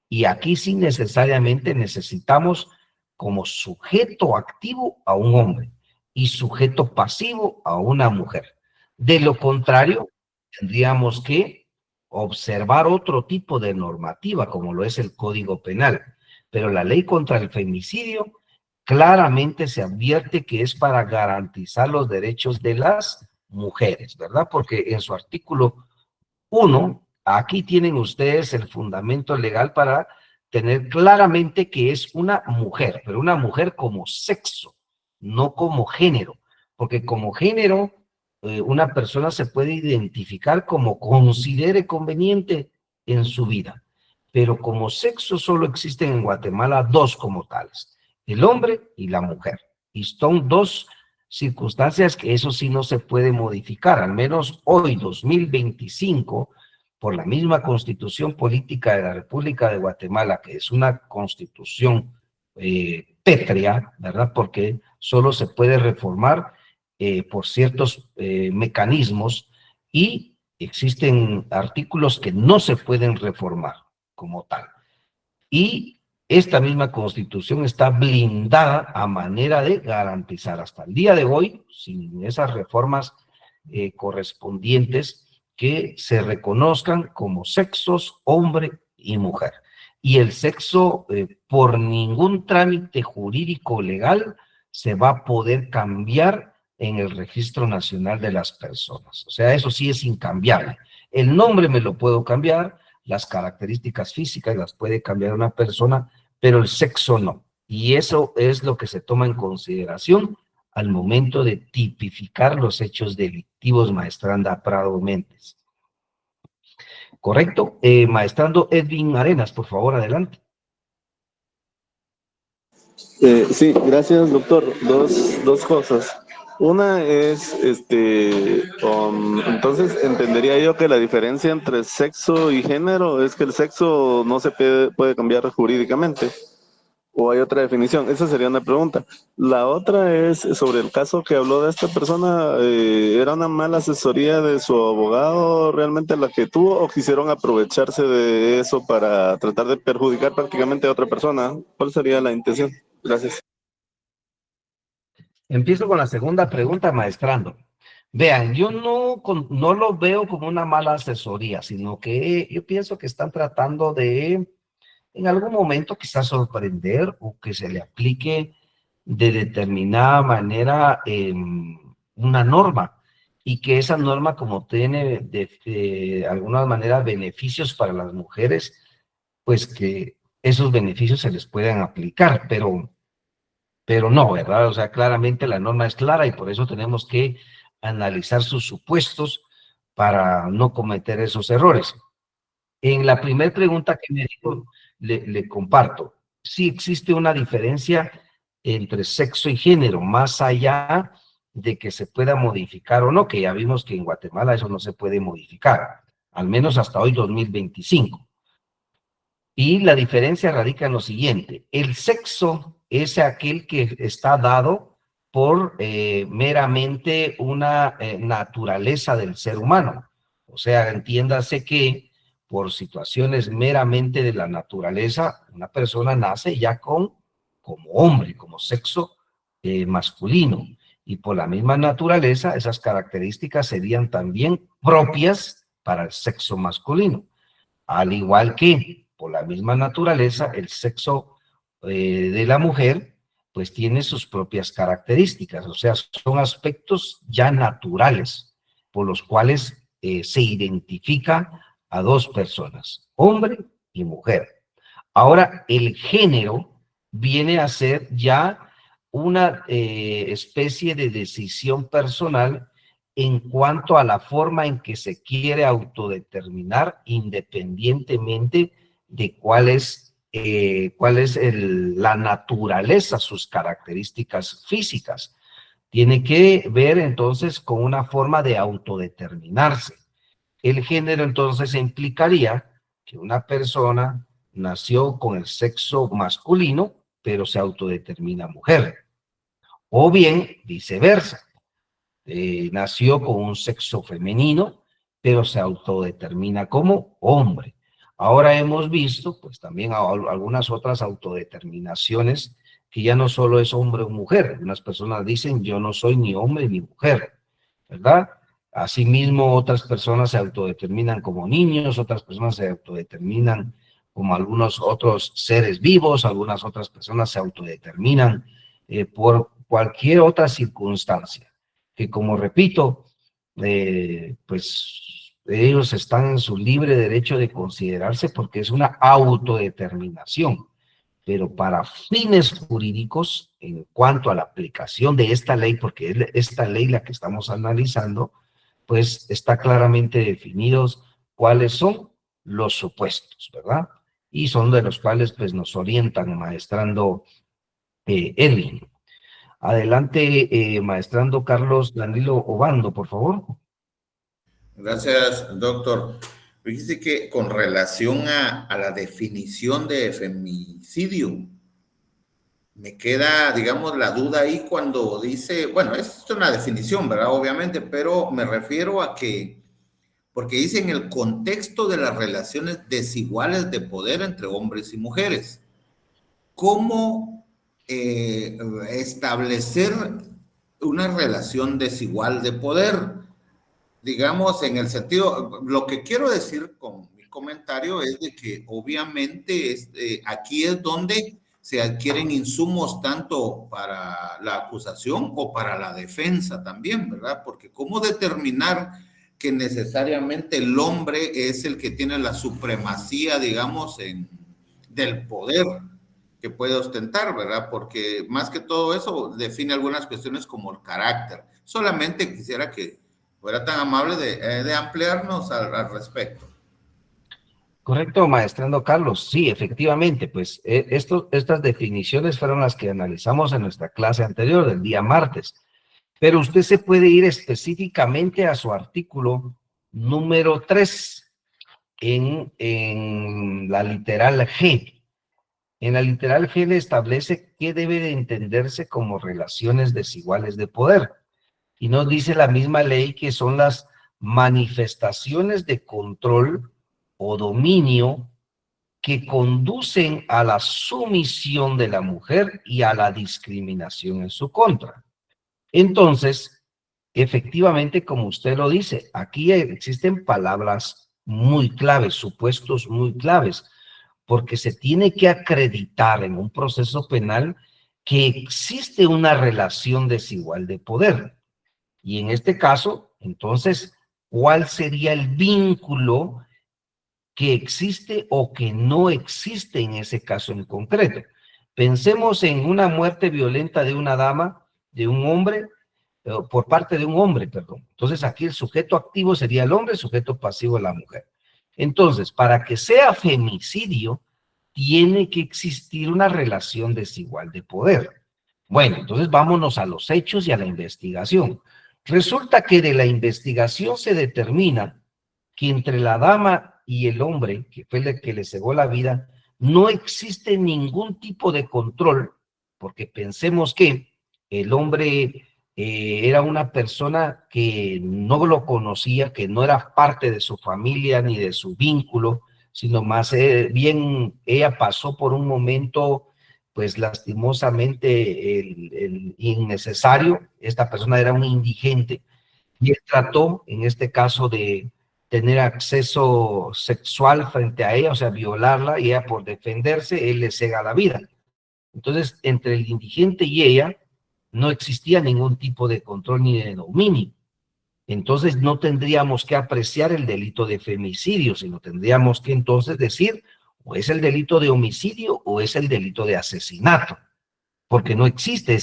Y aquí sí necesariamente necesitamos como sujeto activo a un hombre y sujeto pasivo a una mujer. De lo contrario, tendríamos que observar otro tipo de normativa, como lo es el Código Penal. Pero la ley contra el femicidio claramente se advierte que es para garantizar los derechos de las mujeres, ¿verdad? Porque en su artículo 1, aquí tienen ustedes el fundamento legal para tener claramente que es una mujer, pero una mujer como sexo, no como género, porque como género una persona se puede identificar como considere conveniente en su vida, pero como sexo solo existen en Guatemala dos como tales, el hombre y la mujer, y son dos circunstancias que eso sí no se puede modificar, al menos hoy, 2025, por la misma Constitución Política de la República de Guatemala, que es una constitución pétrea, ¿verdad? Porque solo se puede reformar por ciertos mecanismos y existen artículos que no se pueden reformar como tal. Y esta misma Constitución está blindada a manera de garantizar hasta el día de hoy, sin esas reformas correspondientes, que se reconozcan como sexos hombre y mujer. Y el sexo, por ningún trámite jurídico legal, se va a poder cambiar en el Registro Nacional de las Personas. O sea, eso sí es incambiable. El nombre me lo puedo cambiar, las características físicas las puede cambiar una persona, pero el sexo no. Y eso es lo que se toma en consideración al momento de tipificar los hechos delictivos, maestranda Prado Méndez. ¿Correcto? Maestrando Edwin Arenas, por favor, adelante. Sí, gracias, doctor. Dos cosas. Una es, entonces entendería yo que la diferencia entre sexo y género es que el sexo no se puede cambiar jurídicamente. ¿O hay otra definición? Esa sería una pregunta. La otra es sobre el caso que habló de esta persona. ¿Era una mala asesoría de su abogado realmente la que tuvo o quisieron aprovecharse de eso para tratar de perjudicar prácticamente a otra persona? ¿Cuál sería la intención? Gracias. Empiezo con la segunda pregunta, maestrando. Vean, yo no lo veo como una mala asesoría, sino que yo pienso que están tratando de, en algún momento, quizás sorprender o que se le aplique de determinada manera una norma y que esa norma, como tiene de alguna manera beneficios para las mujeres, pues que esos beneficios se les puedan aplicar, pero no, ¿verdad? O sea, claramente la norma es clara y por eso tenemos que analizar sus supuestos para no cometer esos errores. En la primera pregunta que me dijo, le comparto. Sí existe una diferencia entre sexo y género, más allá de que se pueda modificar o no, que ya vimos que en Guatemala eso no se puede modificar, al menos hasta hoy 2025. Y la diferencia radica en lo siguiente: el sexo es aquel que está dado por meramente una naturaleza del ser humano. O sea, entiéndase que por situaciones meramente de la naturaleza, una persona nace ya como hombre, como sexo masculino. Y por la misma naturaleza, esas características serían también propias para el sexo masculino. Al igual que, por la misma naturaleza, el sexo de la mujer, pues tiene sus propias características, o sea, son aspectos ya naturales por los cuales se identifica a dos personas, hombre y mujer. Ahora, el género viene a ser ya una especie de decisión personal en cuanto a la forma en que se quiere autodeterminar independientemente de cuál es la naturaleza, sus características físicas. Tiene que ver entonces con una forma de autodeterminarse. El género entonces implicaría que una persona nació con el sexo masculino, pero se autodetermina mujer. O bien viceversa, nació con un sexo femenino, pero se autodetermina como hombre. Ahora hemos visto, pues también algunas otras autodeterminaciones que ya no solo es hombre o mujer. Unas personas dicen, yo no soy ni hombre ni mujer, ¿verdad? Asimismo, otras personas se autodeterminan como niños, otras personas se autodeterminan como algunos otros seres vivos, algunas otras personas se autodeterminan por cualquier otra circunstancia que, como repito, pues ellos están en su libre derecho de considerarse porque es una autodeterminación. Pero para fines jurídicos, en cuanto a la aplicación de esta ley, porque es esta ley la que estamos analizando, pues está claramente definidos cuáles son los supuestos, ¿verdad? Y son de los cuales pues nos orientan, maestrando Edwin. Adelante, maestrando Carlos Danilo Obando, por favor. Gracias, doctor. Fíjese que con relación a la definición de femicidio, me queda, digamos, la duda ahí cuando dice, bueno, es una definición, ¿verdad? Obviamente, pero me refiero a que, porque dice en el contexto de las relaciones desiguales de poder entre hombres y mujeres. ¿Cómo establecer una relación desigual de poder? Digamos, en el sentido, lo que quiero decir con mi comentario es de que obviamente aquí es donde se adquieren insumos tanto para la acusación o para la defensa también, ¿verdad? Porque ¿cómo determinar que necesariamente el hombre es el que tiene la supremacía, digamos, del poder que puede ostentar, ¿verdad? Porque más que todo eso define algunas cuestiones como el carácter. Solamente quisiera que fuera tan amable de ampliarnos al respecto. Correcto, maestrando Carlos. Sí, efectivamente, pues estas definiciones fueron las que analizamos en nuestra clase anterior, del día martes. Pero usted se puede ir específicamente a su artículo número 3 en la literal G. En la literal G le establece qué debe de entenderse como relaciones desiguales de poder. Y nos dice la misma ley que son las manifestaciones de control o dominio que conducen a la sumisión de la mujer y a la discriminación en su contra. Entonces, efectivamente, como usted lo dice, aquí existen palabras muy claves, supuestos muy claves, porque se tiene que acreditar en un proceso penal que existe una relación desigual de poder. Y en este caso, entonces, ¿cuál sería el vínculo que existe o que no existe en ese caso en concreto? Pensemos en una muerte violenta de una dama, de un hombre, por parte de un hombre, perdón. Entonces aquí el sujeto activo sería el hombre, el sujeto pasivo la mujer. Entonces, para que sea femicidio, tiene que existir una relación desigual de poder. Bueno, entonces vámonos a los hechos y a la investigación. Resulta que de la investigación se determina que entre la dama y el hombre, que fue el que le cegó la vida, no existe ningún tipo de control, porque pensemos que el hombre era una persona que no lo conocía, que no era parte de su familia ni de su vínculo, sino más bien ella pasó por un momento, pues lastimosamente, el innecesario. Esta persona era un indigente y él trató, en este caso, de tener acceso sexual frente a ella, o sea, violarla, y ella por defenderse, él le cega la vida. Entonces, entre el indigente y ella no existía ningún tipo de control ni de dominio. Entonces no tendríamos que apreciar el delito de femicidio, sino tendríamos que entonces decir, o es el delito de homicidio o es el delito de asesinato, porque no existe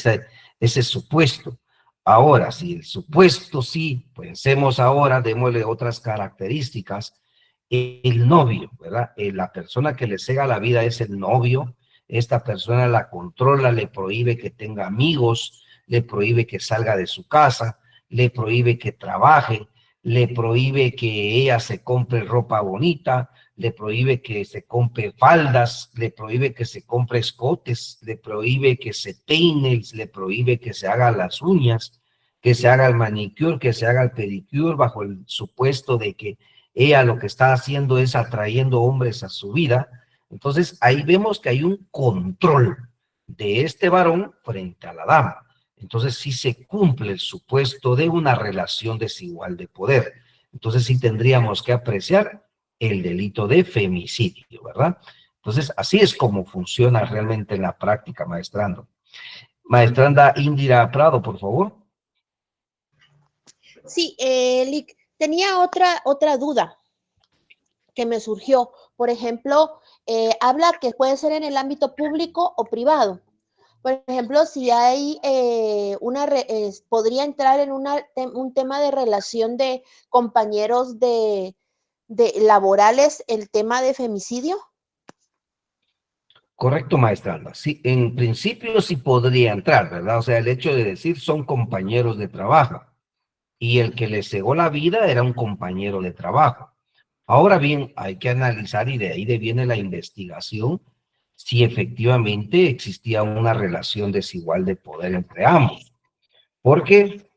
ese supuesto. Ahora, si el supuesto sí, pensemos ahora, démosle otras características. El novio, ¿verdad? La persona que le cega la vida es el novio. Esta persona la controla, le prohíbe que tenga amigos, le prohíbe que salga de su casa, le prohíbe que trabaje, le prohíbe que ella se compre ropa bonita, le prohíbe que se compre faldas, le prohíbe que se compre escotes, le prohíbe que se peine, le prohíbe que se haga las uñas, que se haga el manicure, que se haga el pedicure, bajo el supuesto de que ella lo que está haciendo es atrayendo hombres a su vida. Entonces ahí vemos que hay un control de este varón frente a la dama. Entonces sí se cumple el supuesto de una relación desigual de poder. Entonces sí tendríamos que apreciar el delito de femicidio, ¿verdad? Entonces así es como funciona realmente en la práctica, maestrando. Maestranda Indira Prado, por favor. Sí, Lick, tenía otra duda que me surgió. Por ejemplo, habla que puede ser en el ámbito público o privado. Por ejemplo, si hay podría entrar en un tema de relación de compañeros de laborales, el tema de femicidio. Correcto, maestranda. Sí, en principio sí podría entrar, ¿verdad? O sea, el hecho de decir son compañeros de trabajo y el que le cegó la vida era un compañero de trabajo. Ahora bien, hay que analizar, y de ahí viene la investigación, si efectivamente existía una relación desigual de poder entre ambos. Porque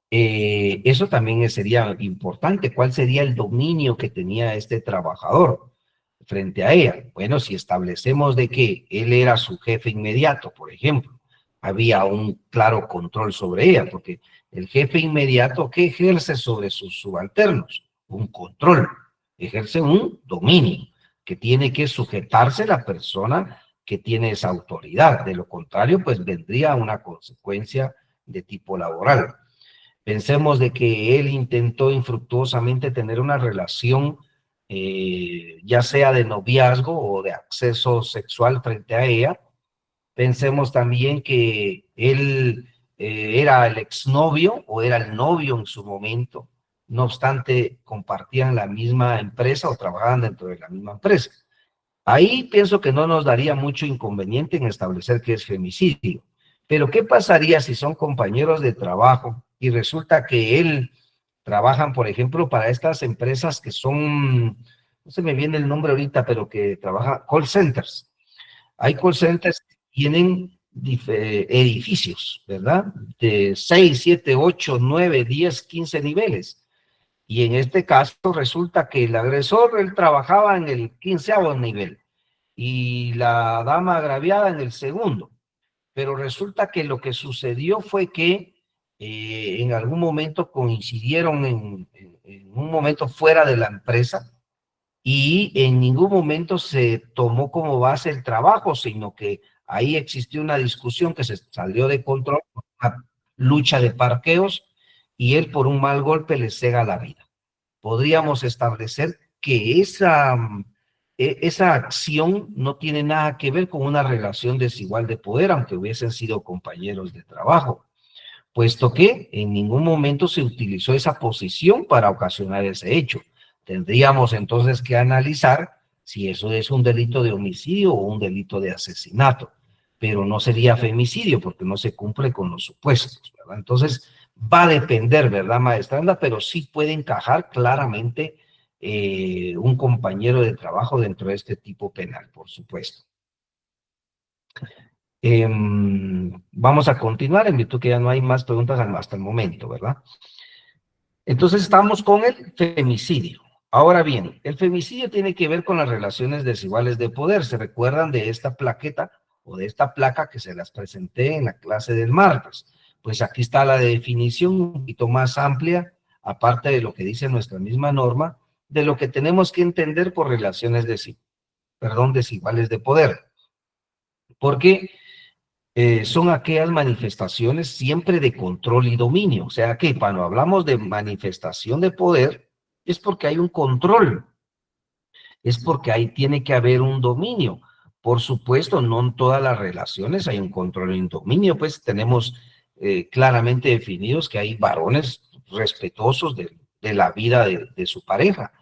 eso también sería importante. ¿Cuál sería el dominio que tenía este trabajador frente a ella? Bueno, si establecemos de que él era su jefe inmediato, por ejemplo, había un claro control sobre ella, porque el jefe inmediato, ¿qué ejerce sobre sus subalternos? Un control, ejerce un dominio, que tiene que sujetarse la persona que tiene esa autoridad. De lo contrario, pues vendría una consecuencia de tipo laboral. Pensemos de que él intentó infructuosamente tener una relación, ya sea de noviazgo o de acceso sexual frente a ella. Pensemos también que él era el exnovio o era el novio en su momento. No obstante, compartían la misma empresa o trabajaban dentro de la misma empresa. Ahí pienso que no nos daría mucho inconveniente en establecer que es femicidio. Pero ¿qué pasaría si son compañeros de trabajo y resulta que él trabajan, por ejemplo, para estas empresas que son, no se me viene el nombre ahorita, pero que trabajan call centers? Hay call centers que tienen edificios, ¿verdad? De 6, 7, 8, 9, 10, 15 niveles. Y en este caso resulta que el agresor, él trabajaba en el 15º nivel y la dama agraviada en el segundo. Pero resulta que lo que sucedió fue que en algún momento coincidieron en un momento fuera de la empresa y en ningún momento se tomó como base el trabajo, sino que ahí existió una discusión que se salió de control, una lucha de parqueos, y él por un mal golpe le cega la vida. Podríamos establecer que esa acción no tiene nada que ver con una relación desigual de poder, aunque hubiesen sido compañeros de trabajo, puesto que en ningún momento se utilizó esa posición para ocasionar ese hecho. Tendríamos entonces que analizar si eso es un delito de homicidio o un delito de asesinato, pero no sería femicidio porque no se cumple con los supuestos, ¿verdad? Entonces, va a depender, ¿verdad, maestra Anda? Pero sí puede encajar claramente un compañero de trabajo dentro de este tipo penal, por supuesto. Vamos a continuar en virtud que ya no hay más preguntas hasta el momento, ¿verdad? Entonces estamos con el femicidio. Ahora bien, el femicidio tiene que ver con las relaciones desiguales de poder. ¿Se recuerdan de esta plaqueta o de esta placa que se las presenté en la clase del martes? Pues aquí está la definición un poquito más amplia, aparte de lo que dice nuestra misma norma, de lo que tenemos que entender por relaciones desiguales de poder. Porque son aquellas manifestaciones siempre de control y dominio. O sea que cuando hablamos de manifestación de poder, es porque hay un control, es porque ahí tiene que haber un dominio. Por supuesto, no en todas las relaciones hay un control y un dominio, pues tenemos claramente definidos que hay varones respetuosos de la vida de su pareja.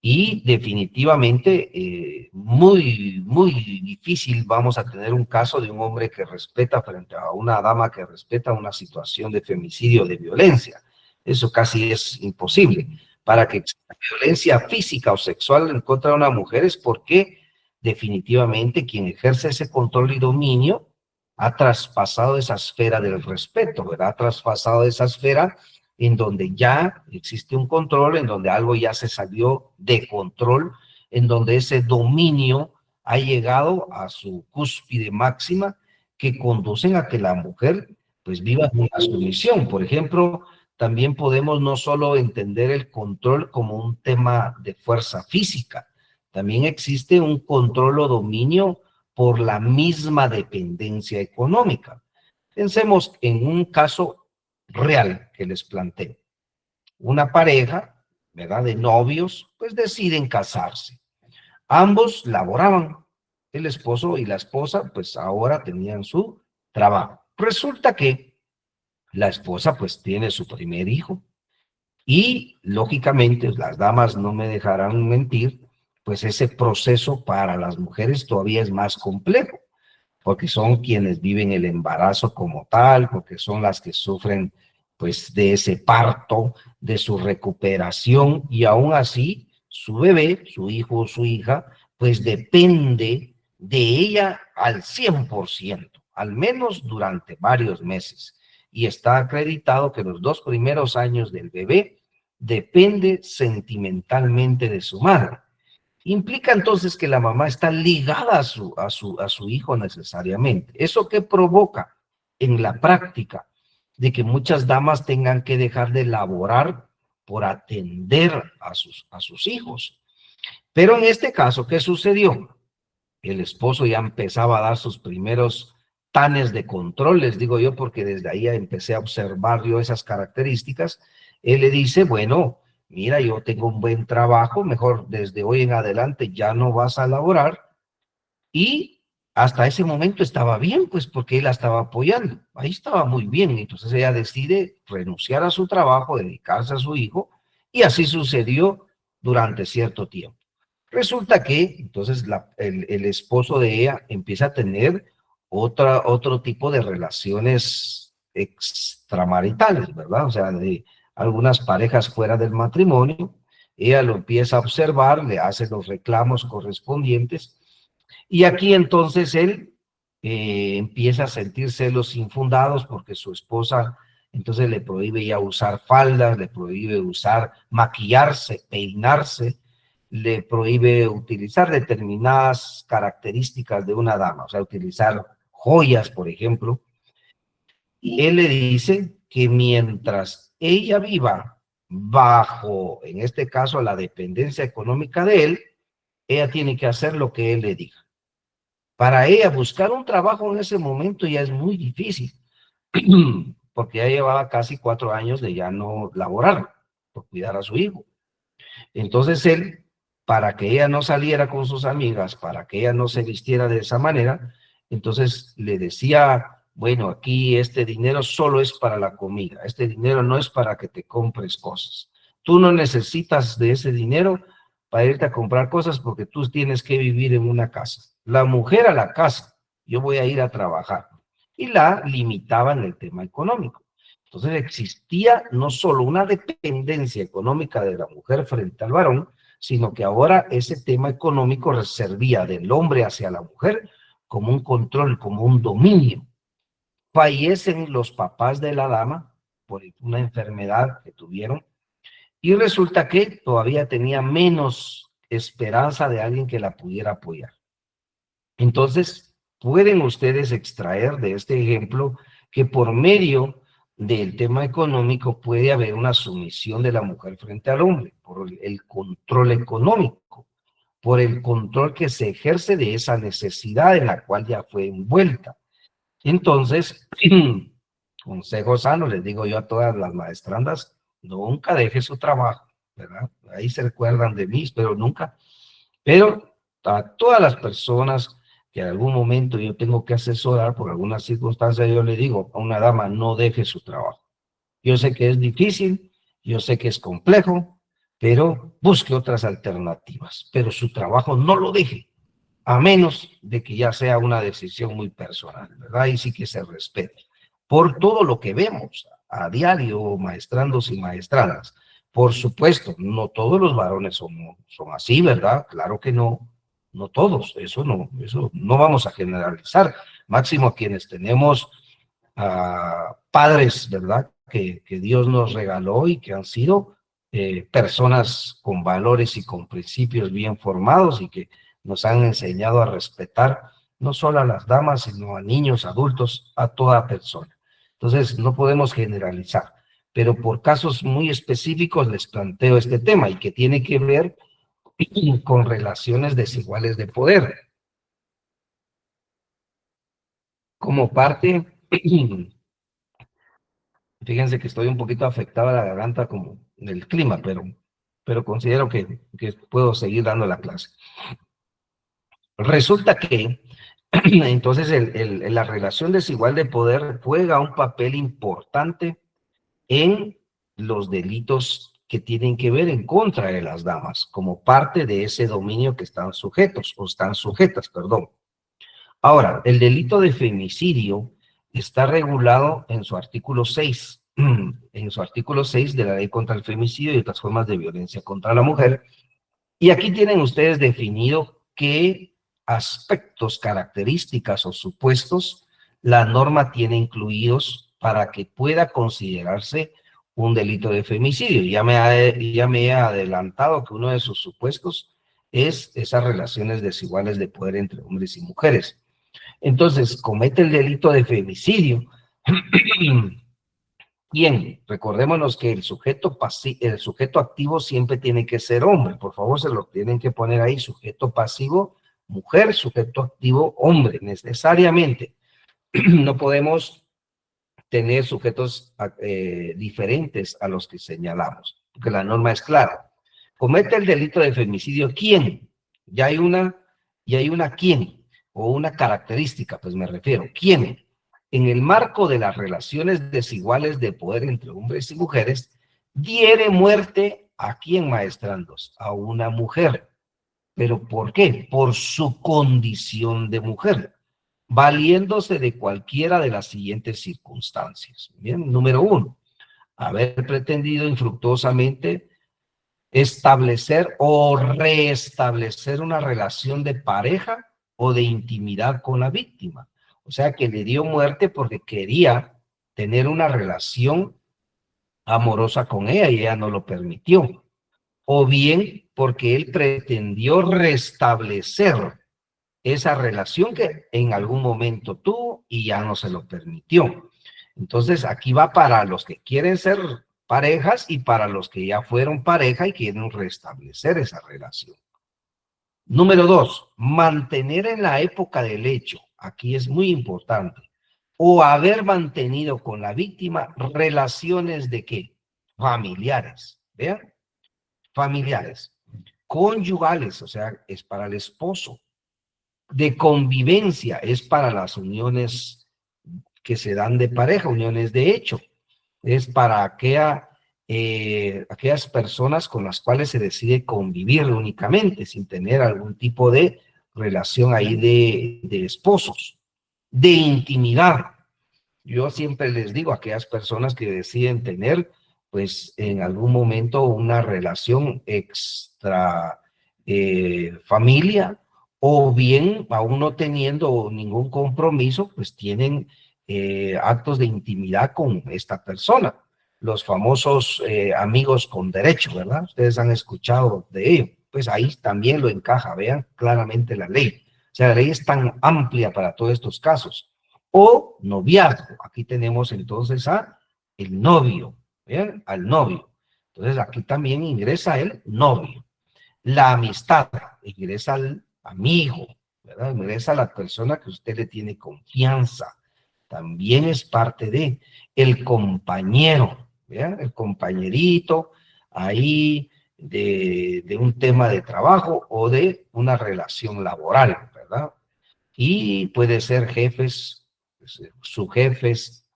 Y definitivamente muy difícil vamos a tener un caso de un hombre que respeta frente a una dama que respeta una situación de femicidio, de violencia. Eso casi es imposible. Para que exista violencia física o sexual en contra de una mujer es porque definitivamente quien ejerce ese control y dominio ha traspasado esa esfera del respeto, ¿verdad? Ha traspasado esa esfera en donde ya existe un control, en donde algo ya se salió de control, en donde ese dominio ha llegado a su cúspide máxima, que conducen a que la mujer pues viva en una sumisión. Por ejemplo, también podemos no solo entender el control como un tema de fuerza física, también existe un control o dominio por la misma dependencia económica. Pensemos en un caso real que les planteo. Una pareja, ¿verdad?, de novios, pues deciden casarse. Ambos laboraban. El esposo y la esposa, pues ahora tenían su trabajo. Resulta que la esposa, pues tiene su primer hijo. Y, lógicamente, las damas no me dejarán mentir, pues ese proceso para las mujeres todavía es más complejo, porque son quienes viven el embarazo como tal, porque son las que sufren pues de ese parto, de su recuperación, y aún así su bebé, su hijo o su hija, pues depende de ella al 100%, al menos durante varios meses. Y está acreditado que los 2 primeros años del bebé depende sentimentalmente de su madre. Implica entonces que la mamá está ligada a su hijo necesariamente. ¿Eso qué provoca en la práctica? De que muchas damas tengan que dejar de laborar por atender a sus hijos. Pero en este caso, ¿qué sucedió? El esposo ya empezaba a dar sus primeros tanes de control, les digo yo, porque desde ahí empecé a observar yo esas características. Él le dice, bueno, mira, yo tengo un buen trabajo, mejor desde hoy en adelante ya no vas a laborar. Y hasta ese momento estaba bien, pues porque él la estaba apoyando. Ahí estaba muy bien. Entonces ella decide renunciar a su trabajo, dedicarse a su hijo, y así sucedió durante cierto tiempo. Resulta que entonces el esposo de ella empieza a tener otro tipo de relaciones extramaritales, ¿verdad? O sea, de algunas parejas fuera del matrimonio. Ella lo empieza a observar, le hace los reclamos correspondientes Y aquí entonces él empieza a sentir celos infundados porque su esposa entonces le prohíbe ya usar faldas, le prohíbe usar maquillarse, peinarse, le prohíbe utilizar determinadas características de una dama, o sea, utilizar joyas, por ejemplo. Y él le dice que mientras ella viva bajo, en este caso, la dependencia económica de él, ella tiene que hacer lo que él le diga. Para ella buscar un trabajo en ese momento ya es muy difícil, porque ya llevaba casi 4 años de ya no laborar por cuidar a su hijo. Entonces él, para que ella no saliera con sus amigas, para que ella no se vistiera de esa manera, entonces le decía, bueno, aquí este dinero solo es para la comida, este dinero no es para que te compres cosas. Tú no necesitas de ese dinero para irte a comprar cosas porque tú tienes que vivir en una casa. La mujer a la casa, yo voy a ir a trabajar. Y la limitaba en el tema económico. Entonces existía no solo una dependencia económica de la mujer frente al varón, sino que ahora ese tema económico servía del hombre hacia la mujer como un control, como un dominio. Fallecen los papás de la dama por una enfermedad que tuvieron y resulta que todavía tenía menos esperanza de alguien que la pudiera apoyar. Entonces, pueden ustedes extraer de este ejemplo que por medio del tema económico puede haber una sumisión de la mujer frente al hombre, por el control económico, por el control que se ejerce de esa necesidad en la cual ya fue envuelta. Entonces, consejo sano, les digo yo a todas las maestrandas, nunca deje su trabajo, ¿verdad? Ahí se recuerdan de mí, pero nunca. Pero a todas las personas que en algún momento yo tengo que asesorar por alguna circunstancia, yo le digo a una dama, no deje su trabajo. Yo sé que es difícil, yo sé que es complejo, pero busque otras alternativas, pero su trabajo no lo deje, a menos de que ya sea una decisión muy personal, ¿verdad? Y sí que se respete. Por todo lo que vemos a diario, maestrandos y maestrandas. Por supuesto, no todos los varones son así, ¿verdad? Claro que no, no todos, eso no vamos a generalizar. Máximo a quienes tenemos padres, ¿verdad? Que Dios nos regaló y que han sido personas con valores y con principios bien formados y que nos han enseñado a respetar no solo a las damas, sino a niños, adultos, a toda persona. Entonces, no podemos generalizar, pero por casos muy específicos les planteo este tema y que tiene que ver con relaciones desiguales de poder. Como parte, fíjense que estoy un poquito afectado a la garganta como del clima, pero considero que puedo seguir dando la clase. Resulta que entonces la relación desigual de poder juega un papel importante en los delitos que tienen que ver en contra de las damas, como parte de ese dominio que están sujetos, o están sujetas, perdón. Ahora, el delito de femicidio está regulado en su artículo 6, en su artículo 6 de la Ley contra el Femicidio y otras formas de violencia contra la mujer. Y aquí tienen ustedes definido qué aspectos, características o supuestos la norma tiene incluidos para que pueda considerarse un delito de femicidio. Ya me he adelantado que uno de sus supuestos es esas relaciones desiguales de poder entre hombres y mujeres. Entonces, comete el delito de femicidio. Bien, recordémonos que el sujeto activo siempre tiene que ser hombre. Por favor, se lo tienen que poner ahí, sujeto pasivo, mujer, sujeto activo, hombre, necesariamente. No podemos tener sujetos diferentes a los que señalamos, porque la norma es clara. Comete el delito de femicidio, ¿quién? Ya hay una quién, o una característica, pues me refiero, ¿quién? En el marco de las relaciones desiguales de poder entre hombres y mujeres, diere muerte a quién, maestrandos, a una mujer. ¿Pero por qué? Por su condición de mujer, valiéndose de cualquiera de las siguientes circunstancias. Bien, número 1, haber pretendido infructuosamente establecer o restablecer una relación de pareja o de intimidad con la víctima. O sea, que le dio muerte porque quería tener una relación amorosa con ella y ella no lo permitió. O bien porque él pretendió restablecer esa relación que en algún momento tuvo y ya no se lo permitió. Entonces, aquí va para los que quieren ser parejas y para los que ya fueron pareja y quieren restablecer esa relación. Número 2, mantener en la época del hecho, aquí es muy importante, o haber mantenido con la víctima relaciones de qué? Familiares, ¿vean? Familiares, conyugales, o sea, es para el esposo, de convivencia, es para las uniones que se dan de pareja, uniones de hecho, es para aquellas personas con las cuales se decide convivir únicamente, sin tener algún tipo de relación ahí de esposos, de intimidad. Yo siempre les digo a aquellas personas que deciden tener, pues en algún momento una relación extra familia, o bien aún no teniendo ningún compromiso, pues tienen actos de intimidad con esta persona. Los famosos amigos con derecho, ¿verdad? Ustedes han escuchado de ello. Pues ahí también lo encaja, vean claramente la ley. O sea, la ley es tan amplia para todos estos casos. O noviazgo. Aquí tenemos entonces a el novio, ¿vean? Al novio. Entonces aquí también ingresa el novio. La amistad, ingresa al amigo, ¿verdad? Ingresa a la persona que usted le tiene confianza. También es parte de el compañero, ¿vean? El compañerito ahí de un tema de trabajo o de una relación laboral, ¿verdad? Y puede ser jefes, subjefes,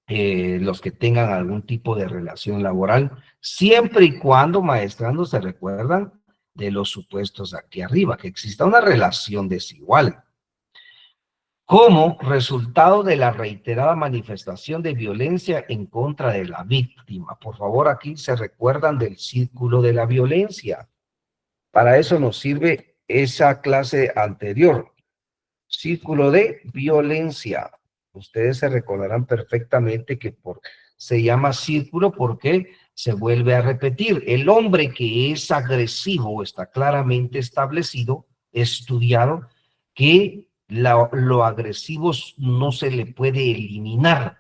los que tengan algún tipo de relación laboral, siempre y cuando, maestrando, se recuerdan de los supuestos aquí arriba, que exista una relación desigual. Como resultado de la reiterada manifestación de violencia en contra de la víctima. Por favor, aquí se recuerdan del círculo de la violencia. Para eso nos sirve esa clase anterior. Círculo de violencia. Ustedes se recordarán perfectamente que se llama círculo porque se vuelve a repetir. El hombre que es agresivo está claramente establecido, estudiado, que lo agresivo no se le puede eliminar.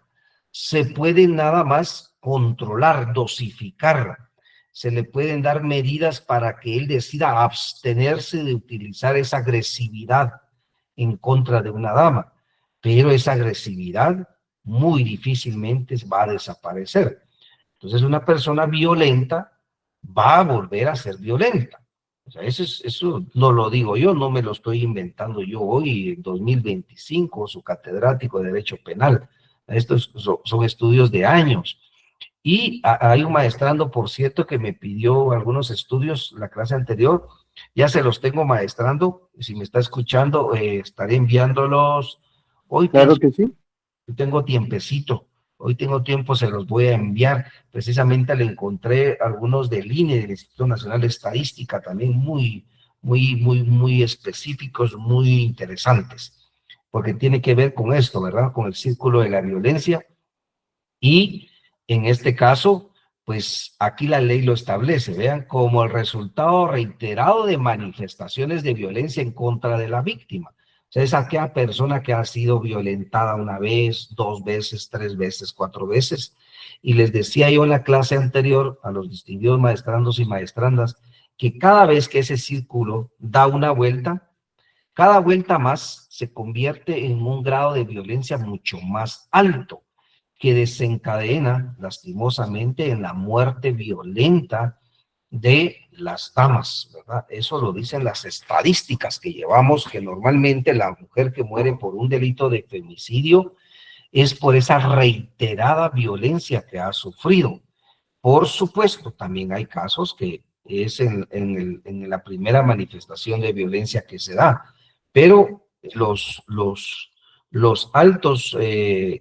Se puede nada más controlar, dosificar. Se le pueden dar medidas para que él decida abstenerse de utilizar esa agresividad en contra de una dama, pero esa agresividad muy difícilmente va a desaparecer. Entonces una persona violenta va a volver a ser violenta. O sea, eso no lo digo yo, no me lo estoy inventando yo hoy, en 2025, su catedrático de Derecho Penal. Estos son estudios de años. Y hay un maestrando, por cierto, que me pidió algunos estudios la clase anterior. Ya se los tengo maestrando. Si me está escuchando, estaré enviándolos. Hoy claro que sí. tengo tiempecito. Hoy tengo tiempo, se los voy a enviar. Precisamente le encontré algunos del INE, del Instituto Nacional de Estadística, también muy específicos, muy interesantes, porque tiene que ver con esto, ¿verdad? Con el círculo de la violencia. Y en este caso, pues aquí la ley lo establece, vean, como el resultado reiterado de manifestaciones de violencia en contra de la víctima. O sea, es aquella persona que ha sido violentada una vez, 2 veces, 3 veces, 4 veces. Y les decía yo en la clase anterior a los distinguidos maestrandos y maestrandas que cada vez que ese círculo da una vuelta, cada vuelta más se convierte en un grado de violencia mucho más alto, que desencadena lastimosamente en la muerte violenta de las damas, ¿verdad? Eso lo dicen las estadísticas que llevamos, que normalmente la mujer que muere por un delito de femicidio es por esa reiterada violencia que ha sufrido. Por supuesto, también hay casos que es en la primera manifestación de violencia que se da, pero los altos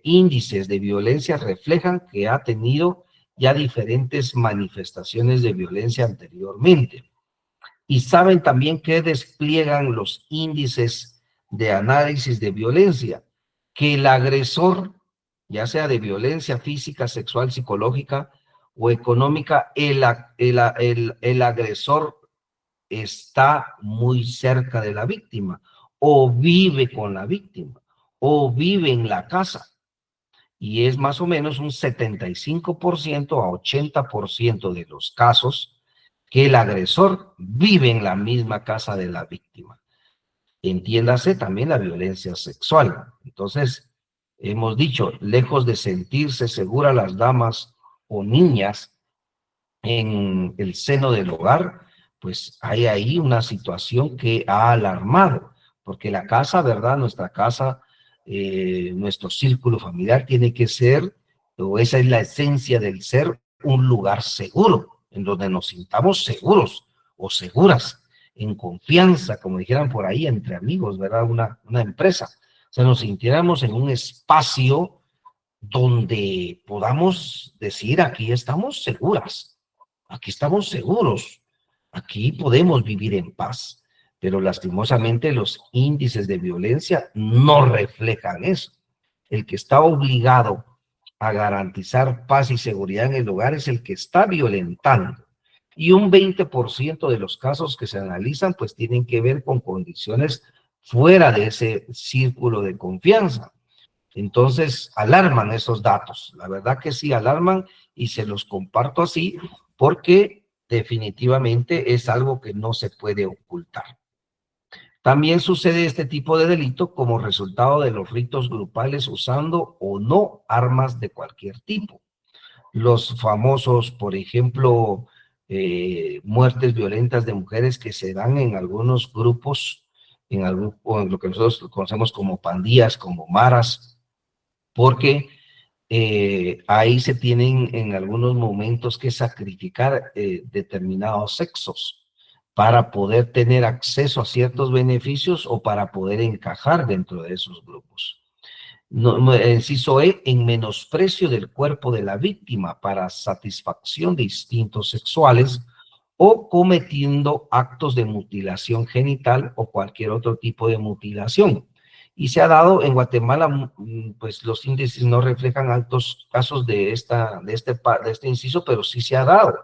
índices de violencia reflejan que ha tenido ya diferentes manifestaciones de violencia anteriormente. Y saben también que despliegan los índices de análisis de violencia, que el agresor, ya sea de violencia física, sexual, psicológica o económica, el agresor está muy cerca de la víctima, o vive con la víctima, o vive en la casa. Y es más o menos un 75% a 80% de los casos que el agresor vive en la misma casa de la víctima. Entiéndase también la violencia sexual. Entonces, hemos dicho, lejos de sentirse seguras las damas o niñas en el seno del hogar, pues hay ahí una situación que ha alarmado, porque la casa, ¿verdad? Nuestra casa, nuestro círculo familiar tiene que ser, o esa es la esencia del ser, un lugar seguro, en donde nos sintamos seguros o seguras, en confianza, como dijeran por ahí, entre amigos, ¿verdad? Una empresa. O sea, nos sintiéramos en un espacio donde podamos decir, aquí estamos seguras, aquí estamos seguros, aquí podemos vivir en paz. Pero lastimosamente los índices de violencia no reflejan eso. El que está obligado a garantizar paz y seguridad en el hogar es el que está violentando. Y un 20% de los casos que se analizan pues tienen que ver con condiciones fuera de ese círculo de confianza. Entonces, alarman esos datos. La verdad que sí, alarman y se los comparto así porque definitivamente es algo que no se puede ocultar. También sucede este tipo de delito como resultado de los ritos grupales usando o no armas de cualquier tipo. Los famosos, por ejemplo, muertes violentas de mujeres que se dan en algunos grupos, o en lo que nosotros conocemos como pandillas, como maras, porque ahí se tienen en algunos momentos que sacrificar determinados sexos para poder tener acceso a ciertos beneficios o para poder encajar dentro de esos grupos. Inciso E, en menosprecio del cuerpo de la víctima para satisfacción de instintos sexuales o cometiendo actos de mutilación genital o cualquier otro tipo de mutilación. Y se ha dado en Guatemala, pues los índices no reflejan altos casos de este inciso, pero sí se ha dado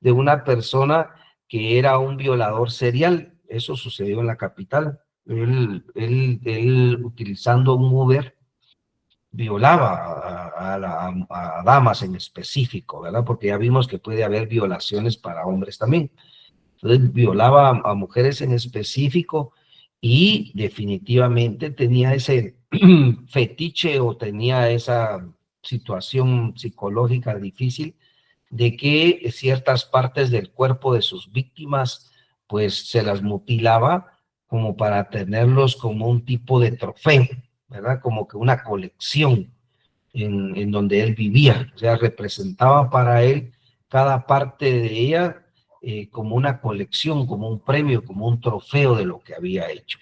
de una persona que era un violador serial. Eso sucedió en la capital. Él utilizando un Uber, violaba a damas en específico, ¿verdad? Porque ya vimos que puede haber violaciones para hombres también. Entonces violaba a mujeres en específico y definitivamente tenía ese fetiche o tenía esa situación psicológica difícil de que ciertas partes del cuerpo de sus víctimas pues se las mutilaba como para tenerlos como un tipo de trofeo, ¿verdad? Como que una colección en donde él vivía, o sea, representaba para él cada parte de ella como una colección, como un premio, como un trofeo de lo que había hecho.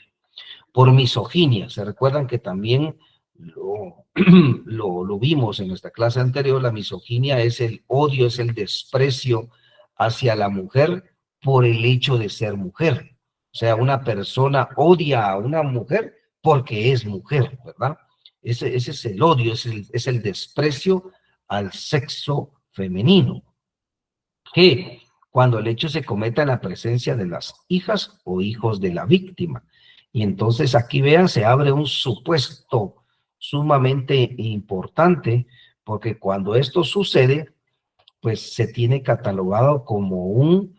Por misoginia, se recuerdan que también lo vimos en nuestra clase anterior, la misoginia es el odio, es el desprecio hacia la mujer por el hecho de ser mujer. O sea, una persona odia a una mujer porque es mujer, ¿verdad? Ese es el odio, es el desprecio al sexo femenino. Que cuando el hecho se cometa en la presencia de las hijas o hijos de la víctima. Y entonces aquí vean, se abre un supuesto sumamente importante, porque cuando esto sucede, pues se tiene catalogado como un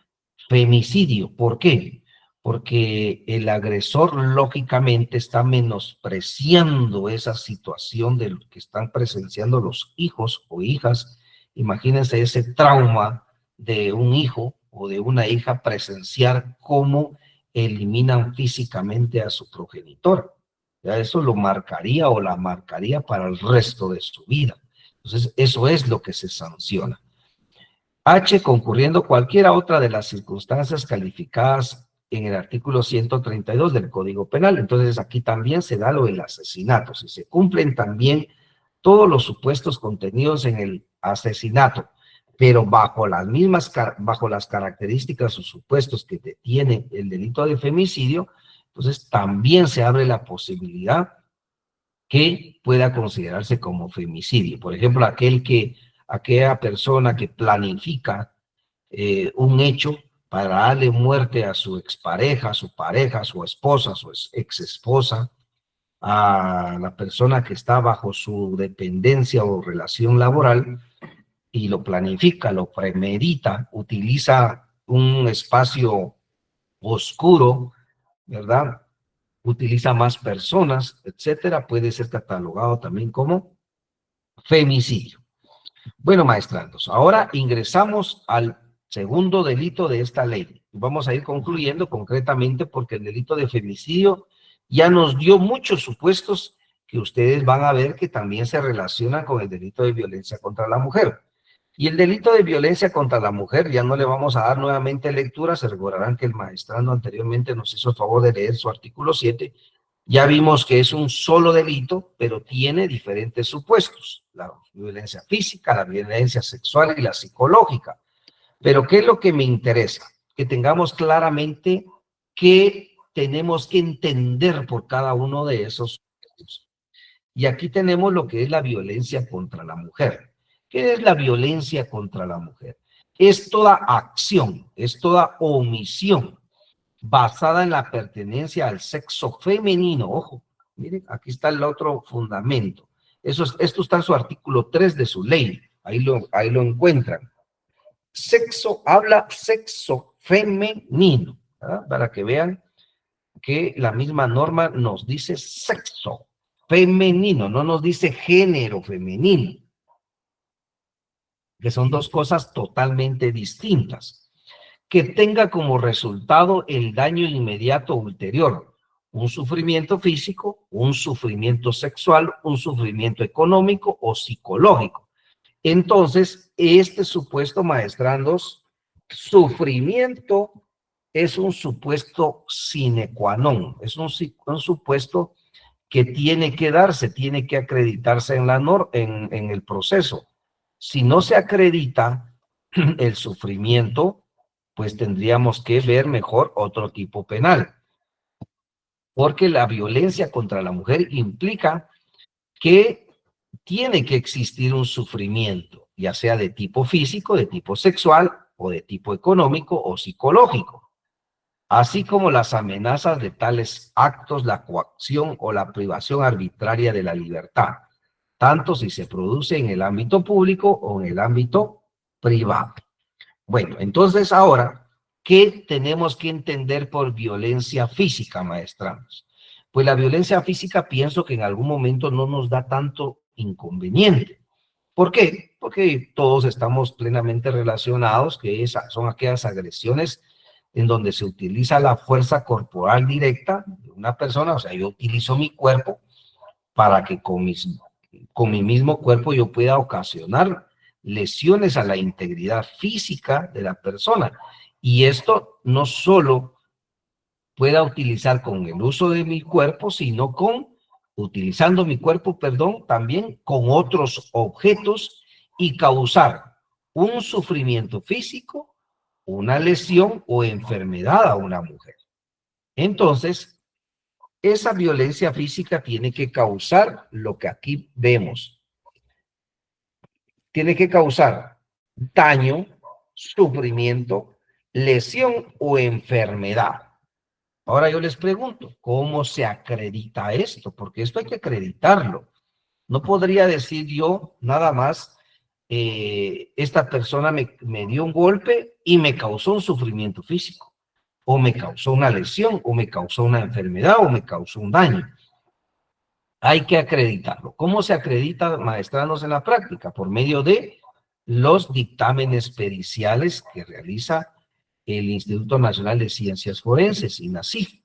femicidio. ¿Por qué? Porque el agresor lógicamente está menospreciando esa situación de lo que están presenciando los hijos o hijas. Imagínense ese trauma de un hijo o de una hija presenciar cómo eliminan físicamente a su progenitor. Ya eso lo marcaría o la marcaría para el resto de su vida. Entonces, eso es lo que se sanciona. H, concurriendo cualquiera otra de las circunstancias calificadas en el artículo 132 del Código Penal. Entonces, aquí también se da lo del asesinato. Si se cumplen también todos los supuestos contenidos en el asesinato, pero bajo las características o supuestos que tiene el delito de femicidio, Entonces también se abre la posibilidad que pueda considerarse como femicidio. Por ejemplo, aquella persona que planifica un hecho para darle muerte a su expareja, a su pareja, a su esposa, a su ex esposa, a la persona que está bajo su dependencia o relación laboral, y lo planifica, lo premedita, utiliza un espacio oscuro, ¿verdad? Utiliza más personas, etcétera, puede ser catalogado también como femicidio. Bueno, maestrandos, ahora ingresamos al segundo delito de esta ley. Vamos a ir concluyendo concretamente porque el delito de femicidio ya nos dio muchos supuestos que ustedes van a ver que también se relacionan con el delito de violencia contra la mujer. Y el delito de violencia contra la mujer, ya no le vamos a dar nuevamente lectura, se recordarán que el maestrando anteriormente nos hizo el favor de leer su artículo 7, ya vimos que es un solo delito, pero tiene diferentes supuestos, la violencia física, la violencia sexual y la psicológica. Pero ¿qué es lo que me interesa? Que tengamos claramente qué tenemos que entender por cada uno de esos supuestos. Y aquí tenemos lo que es la violencia contra la mujer. ¿Qué es la violencia contra la mujer? Es toda acción, es toda omisión basada en la pertenencia al sexo femenino. Ojo, miren, aquí está el otro fundamento. Esto está en su artículo 3 de su ley. Ahí lo encuentran. Habla sexo femenino, ¿verdad? Para que vean que la misma norma nos dice sexo femenino, no nos dice género femenino, que son dos cosas totalmente distintas, que tenga como resultado el daño inmediato ulterior, un sufrimiento físico, un sufrimiento sexual, un sufrimiento económico o psicológico. Entonces, este supuesto, maestrandos, sufrimiento es un supuesto sine qua non, es un supuesto que tiene que darse, tiene que acreditarse en el proceso. Si no se acredita el sufrimiento, pues tendríamos que ver mejor otro tipo penal. Porque la violencia contra la mujer implica que tiene que existir un sufrimiento, ya sea de tipo físico, de tipo sexual, o de tipo económico o psicológico, así como las amenazas de tales actos, la coacción o la privación arbitraria de la libertad, tanto si se produce en el ámbito público o en el ámbito privado. Bueno, entonces ahora, ¿qué tenemos que entender por violencia física, maestranos? Pues la violencia física pienso que en algún momento no nos da tanto inconveniente. ¿Por qué? Porque todos estamos plenamente relacionados, que son aquellas agresiones en donde se utiliza la fuerza corporal directa de una persona, o sea, yo utilizo mi cuerpo para que con mi mismo cuerpo yo pueda ocasionar lesiones a la integridad física de la persona. Y esto no solo pueda utilizar con el uso de mi cuerpo, sino utilizando mi cuerpo, también con otros objetos y causar un sufrimiento físico, una lesión o enfermedad a una mujer. Entonces, esa violencia física tiene que causar lo que aquí vemos. Tiene que causar daño, sufrimiento, lesión o enfermedad. Ahora yo les pregunto, ¿cómo se acredita esto? Porque esto hay que acreditarlo. No podría decir yo nada más, esta persona me dio un golpe y me causó un sufrimiento físico, o me causó una lesión, o me causó una enfermedad, o me causó un daño. Hay que acreditarlo. ¿Cómo se acredita, maestranos, en la práctica? Por medio de los dictámenes periciales que realiza el Instituto Nacional de Ciencias Forenses, INACIF,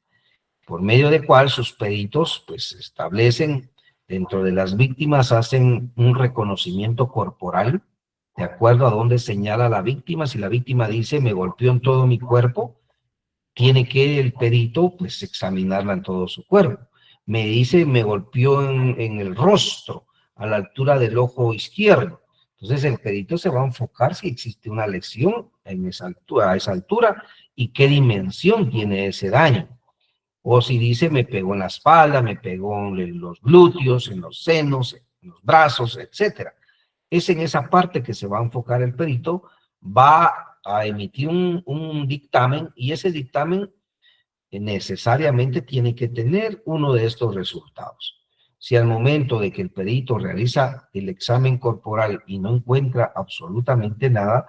por medio de cual sus peritos pues establecen dentro de las víctimas, hacen un reconocimiento corporal de acuerdo a dónde señala la víctima. Si la víctima dice me golpeó en todo mi cuerpo, tiene que el perito pues examinarla en todo su cuerpo. Me dice me golpeó en el rostro, a la altura del ojo izquierdo. Entonces el perito se va a enfocar si existe una lesión a esa altura y qué dimensión tiene ese daño. O si dice me pegó en la espalda, me pegó en los glúteos, en los senos, en los brazos, etcétera. Es en esa parte que se va a enfocar el perito, va a emitir un dictamen y ese dictamen necesariamente tiene que tener uno de estos resultados. Si al momento de que el perito realiza el examen corporal y no encuentra absolutamente nada,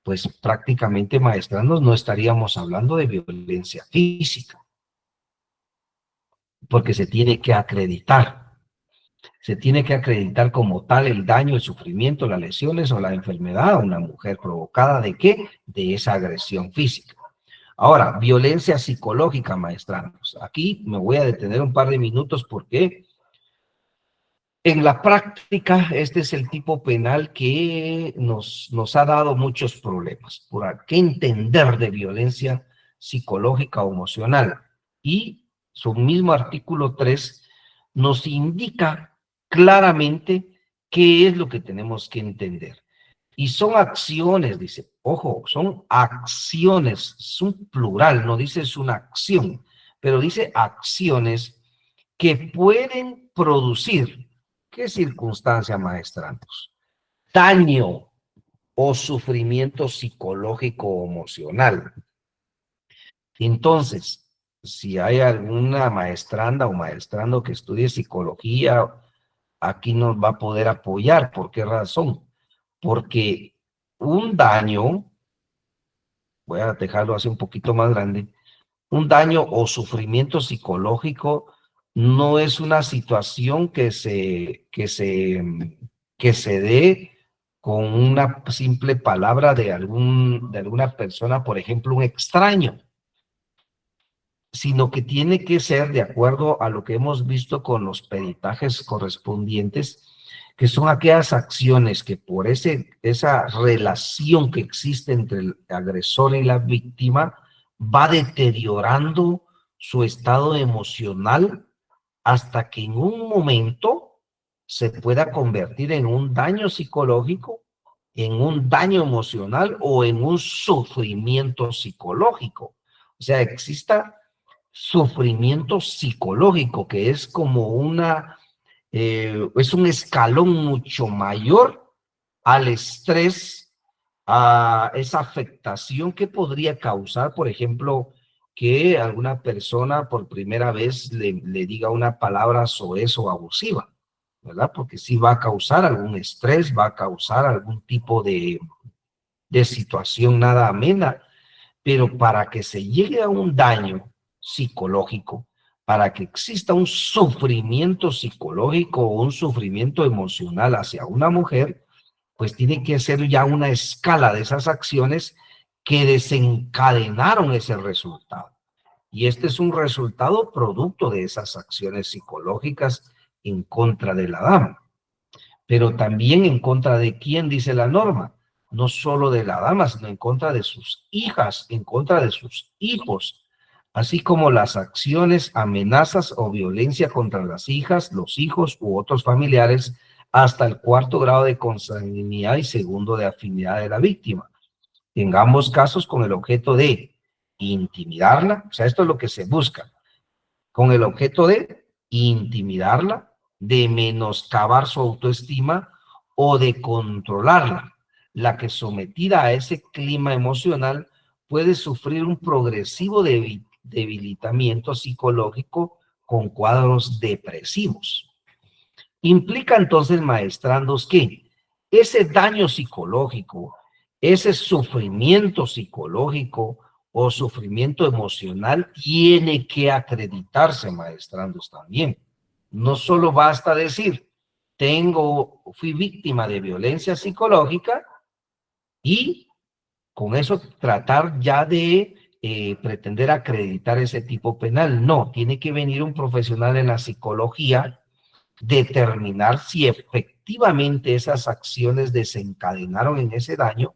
pues prácticamente, maestranos, no estaríamos hablando de violencia física, porque se tiene que acreditar. Se tiene que acreditar como tal el daño, el sufrimiento, las lesiones o la enfermedad a una mujer provocada ¿de qué? De esa agresión física. Ahora, violencia psicológica, maestranos. Aquí me voy a detener un par de minutos porque en la práctica este es el tipo penal que nos ha dado muchos problemas. ¿Por qué entender de violencia psicológica o emocional? Y su mismo artículo 3 nos indica claramente qué es lo que tenemos que entender. Y son acciones, dice, ojo, son acciones, es un plural, no dice es una acción, pero dice acciones que pueden producir, ¿qué circunstancia, maestranos? Daño o sufrimiento psicológico o emocional. Entonces, si hay alguna maestranda o maestrando que estudie psicología, aquí nos va a poder apoyar. ¿Por qué razón? Porque un daño, voy a dejarlo así un poquito más grande, un daño o sufrimiento psicológico no es una situación que se dé con una simple palabra de alguna persona, por ejemplo, un extraño, sino que tiene que ser de acuerdo a lo que hemos visto con los peritajes correspondientes, que son aquellas acciones que por esa relación que existe entre el agresor y la víctima va deteriorando su estado emocional hasta que en un momento se pueda convertir en un daño psicológico, en un daño emocional o en un sufrimiento psicológico. O sea, exista sufrimiento psicológico, que es como es un escalón mucho mayor al estrés, a esa afectación que podría causar, por ejemplo, que alguna persona por primera vez le diga una palabra soez o abusiva, ¿verdad? Porque sí va a causar algún estrés, va a causar algún tipo de situación nada amena, pero para que se llegue a un daño psicológico, para que exista un sufrimiento psicológico o un sufrimiento emocional hacia una mujer, pues tiene que ser ya una escala de esas acciones que desencadenaron ese resultado. Y este es un resultado producto de esas acciones psicológicas en contra de la dama. Pero también en contra de quién dice la norma, no solo de la dama, sino en contra de sus hijas, en contra de sus hijos, así como las acciones, amenazas o violencia contra las hijas, los hijos u otros familiares hasta el 4º grado de consanguinidad y 2º de afinidad de la víctima. En ambos casos con el objeto de intimidarla, o sea, esto es lo que se busca, con el objeto de intimidarla, de menoscabar su autoestima o de controlarla. La que sometida a ese clima emocional puede sufrir un progresivo debilitamiento psicológico con cuadros depresivos. Implica entonces, maestrandos, que ese daño psicológico, ese sufrimiento psicológico o sufrimiento emocional tiene que acreditarse, maestrandos, también. No solo basta decir, fui víctima de violencia psicológica y con eso tratar ya de pretender acreditar ese tipo penal. No, tiene que venir un profesional en la psicología, determinar si efectivamente esas acciones desencadenaron en ese daño,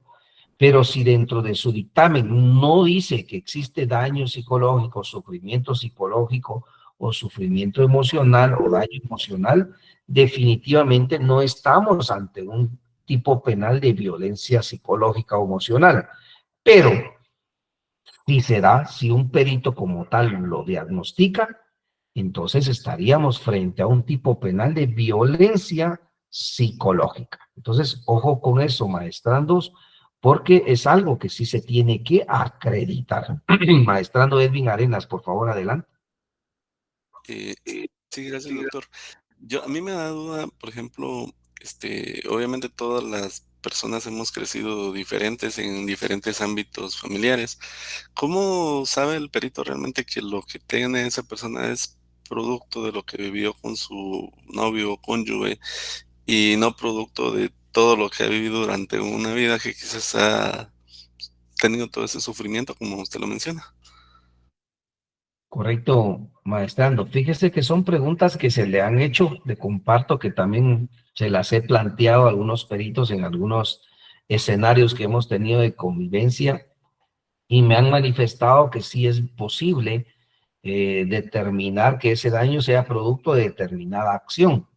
pero si dentro de su dictamen no dice que existe daño psicológico, sufrimiento psicológico o sufrimiento emocional o daño emocional, definitivamente no estamos ante un tipo penal de violencia psicológica o emocional. Pero Si se da, si un perito como tal lo diagnostica, entonces estaríamos frente a un tipo penal de violencia psicológica. Entonces, ojo con eso, maestrandos, porque es algo que sí se tiene que acreditar. Maestrando Edwin Arenas, por favor, adelante. Eh, sí, gracias, doctor. A mí me da duda, por ejemplo, obviamente todas las personas hemos crecido diferentes en diferentes ámbitos familiares. ¿Cómo sabe el perito realmente que lo que tiene esa persona es producto de lo que vivió con su novio o cónyuge y no producto de todo lo que ha vivido durante una vida que quizás ha tenido todo ese sufrimiento, como usted lo menciona? Correcto, maestrando. Fíjese que son preguntas que se le han hecho, le comparto que también se las he planteado a algunos peritos en algunos escenarios que hemos tenido de convivencia y me han manifestado que sí es posible determinar que ese daño sea producto de determinada acción.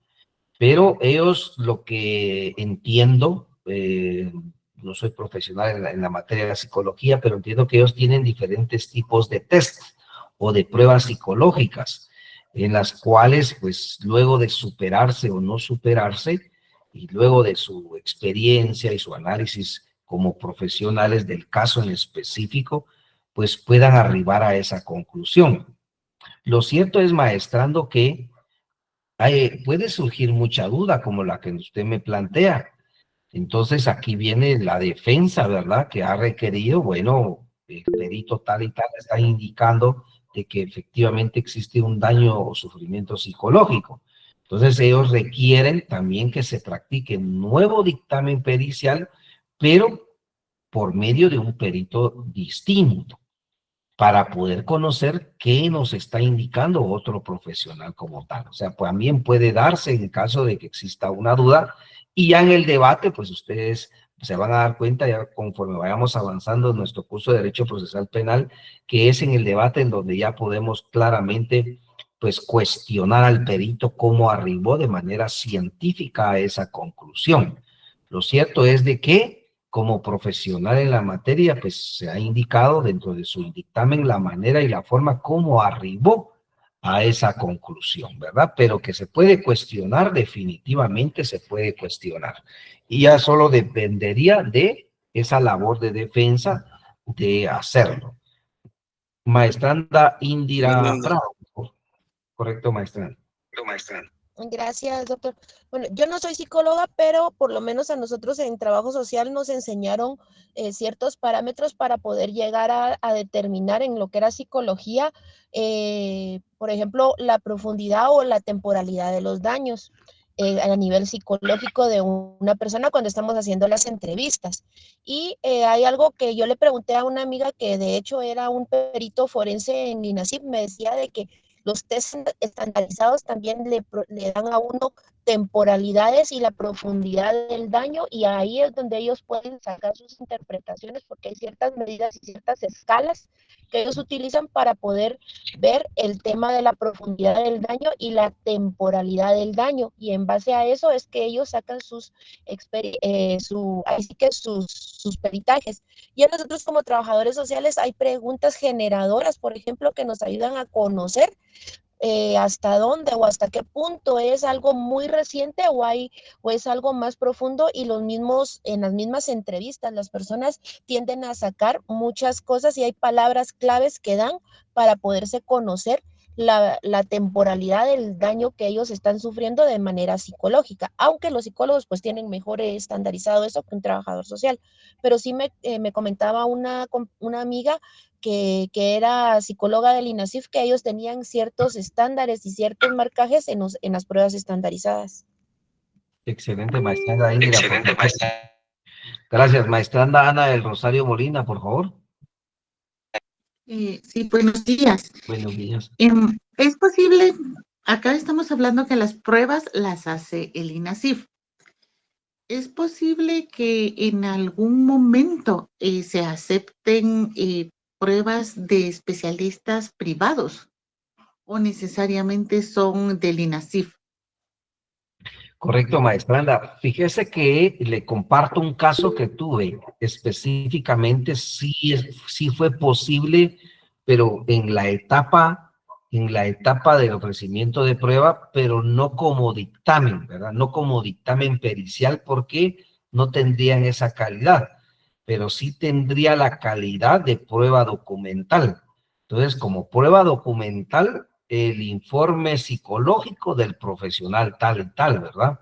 Pero ellos, lo que entiendo, no soy profesional en la materia de la psicología, pero entiendo que ellos tienen diferentes tipos de test o de pruebas psicológicas, en las cuales, pues, luego de superarse o no superarse, y luego de su experiencia y su análisis como profesionales del caso en específico, pues puedan arribar a esa conclusión. Lo cierto es, maestrando, que puede surgir mucha duda como la que usted me plantea. Entonces aquí viene la defensa, ¿verdad? Que ha requerido, bueno, el perito tal y tal está indicando de que efectivamente existe un daño o sufrimiento psicológico. Entonces ellos requieren también que se practique un nuevo dictamen pericial, pero por medio de un perito distinto, para poder conocer qué nos está indicando otro profesional como tal. O sea, pues también puede darse en caso de que exista una duda y ya en el debate, pues ustedes se van a dar cuenta ya conforme vayamos avanzando en nuestro curso de Derecho Procesal Penal, que es en el debate en donde ya podemos claramente pues cuestionar al perito cómo arribó de manera científica a esa conclusión. Lo cierto es de que como profesional en la materia, pues se ha indicado dentro de su dictamen la manera y la forma como arribó a esa conclusión, ¿verdad? Pero que se puede cuestionar, definitivamente se puede cuestionar. Y ya solo dependería de esa labor de defensa de hacerlo. Maestranda Indira Prado, correcto, maestranda. Gracias, doctor. Bueno, yo no soy psicóloga, pero por lo menos a nosotros en trabajo social nos enseñaron ciertos parámetros para poder llegar a determinar en lo que era psicología, por ejemplo, la profundidad o la temporalidad de los daños a nivel psicológico de una persona cuando estamos haciendo las entrevistas. Y hay algo que yo le pregunté a una amiga que de hecho era un perito forense en INASIF, me decía de que los test estandarizados también le dan a uno temporalidades y la profundidad del daño, y ahí es donde ellos pueden sacar sus interpretaciones, porque hay ciertas medidas y ciertas escalas que ellos utilizan para poder ver el tema de la profundidad del daño y la temporalidad del daño, y en base a eso es que ellos sacan sus peritajes. Y a nosotros como trabajadores sociales hay preguntas generadoras, por ejemplo, que nos ayudan a conocer hasta dónde o hasta qué punto es algo muy reciente o es algo más profundo, y en las mismas entrevistas las personas tienden a sacar muchas cosas y hay palabras claves que dan para poderse conocer la temporalidad del daño que ellos están sufriendo de manera psicológica, aunque los psicólogos pues tienen mejor estandarizado eso que un trabajador social. Pero sí me comentaba una amiga que era psicóloga del INASIF, que ellos tenían ciertos estándares y ciertos marcajes en las pruebas estandarizadas. Excelente, maestranda Indira. Gracias, maestranda Ana del Rosario Molina, por favor. Sí, buenos días. Buenos días. Es posible, acá estamos hablando que las pruebas las hace el INASIF. ¿Es posible que en algún momento se acepten pruebas de especialistas privados o necesariamente son del INASIF? Correcto, maestra. Anda, fíjese que le comparto un caso que tuve. Específicamente, sí fue posible, pero en la etapa del ofrecimiento de prueba, pero no como dictamen, ¿verdad? No como dictamen pericial, porque no tendrían esa calidad, pero sí tendría la calidad de prueba documental. Entonces, como prueba documental, el informe psicológico del profesional tal y tal, ¿verdad?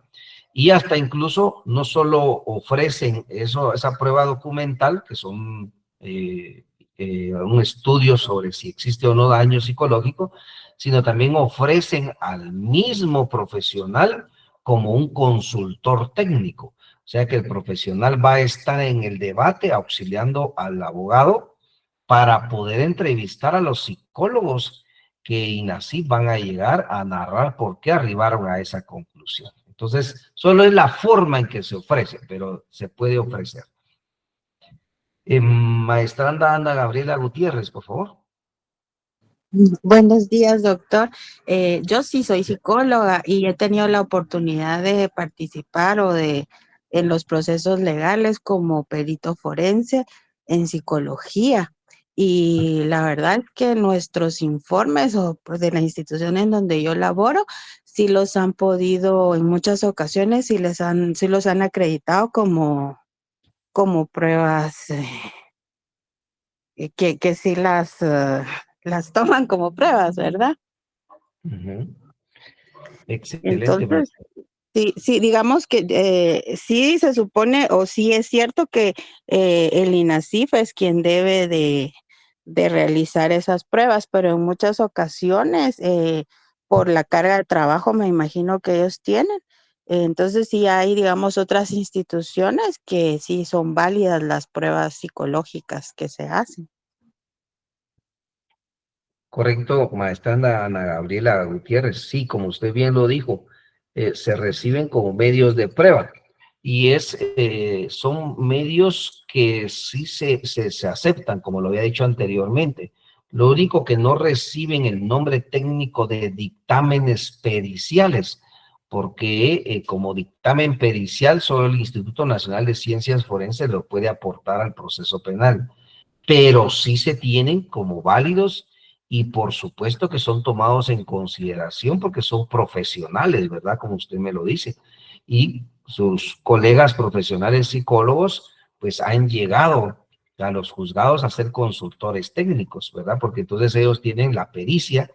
Y hasta incluso no solo ofrecen esa prueba documental, que son un estudio sobre si existe o no daño psicológico, sino también ofrecen al mismo profesional como un consultor técnico. O sea que el profesional va a estar en el debate auxiliando al abogado para poder entrevistar a los psicólogos que INASIF van a llegar a narrar por qué arribaron a esa conclusión. Entonces, solo es la forma en que se ofrece, pero se puede ofrecer. Maestranda Ana Gabriela Gutiérrez, por favor. Buenos días, doctor. Yo sí soy psicóloga y he tenido la oportunidad de participar en los procesos legales como perito forense en psicología. Y la verdad es que nuestros informes o pues, de la institución en donde yo laboro, sí los han podido en muchas ocasiones, sí los han acreditado como pruebas que sí las toman como pruebas, ¿verdad? Excelente, Entonces, maestra. sí, digamos que sí se supone o sí es cierto que el INASIF es quien debe de realizar esas pruebas, pero en muchas ocasiones por la carga de trabajo me imagino que ellos tienen. Entonces sí hay, digamos, otras instituciones que sí son válidas las pruebas psicológicas que se hacen. Correcto, maestra Ana Gabriela Gutiérrez. Sí, como usted bien lo dijo, se reciben como medios de prueba y son medios que sí se aceptan, como lo había dicho anteriormente. Lo único que no reciben el nombre técnico de dictámenes periciales, porque como dictamen pericial solo el Instituto Nacional de Ciencias Forenses lo puede aportar al proceso penal, pero sí se tienen como válidos y por supuesto que son tomados en consideración porque son profesionales, ¿verdad? Como usted me lo dice. Y sus colegas profesionales psicólogos pues han llegado a los juzgados a ser consultores técnicos, ¿verdad? Porque entonces ellos tienen la pericia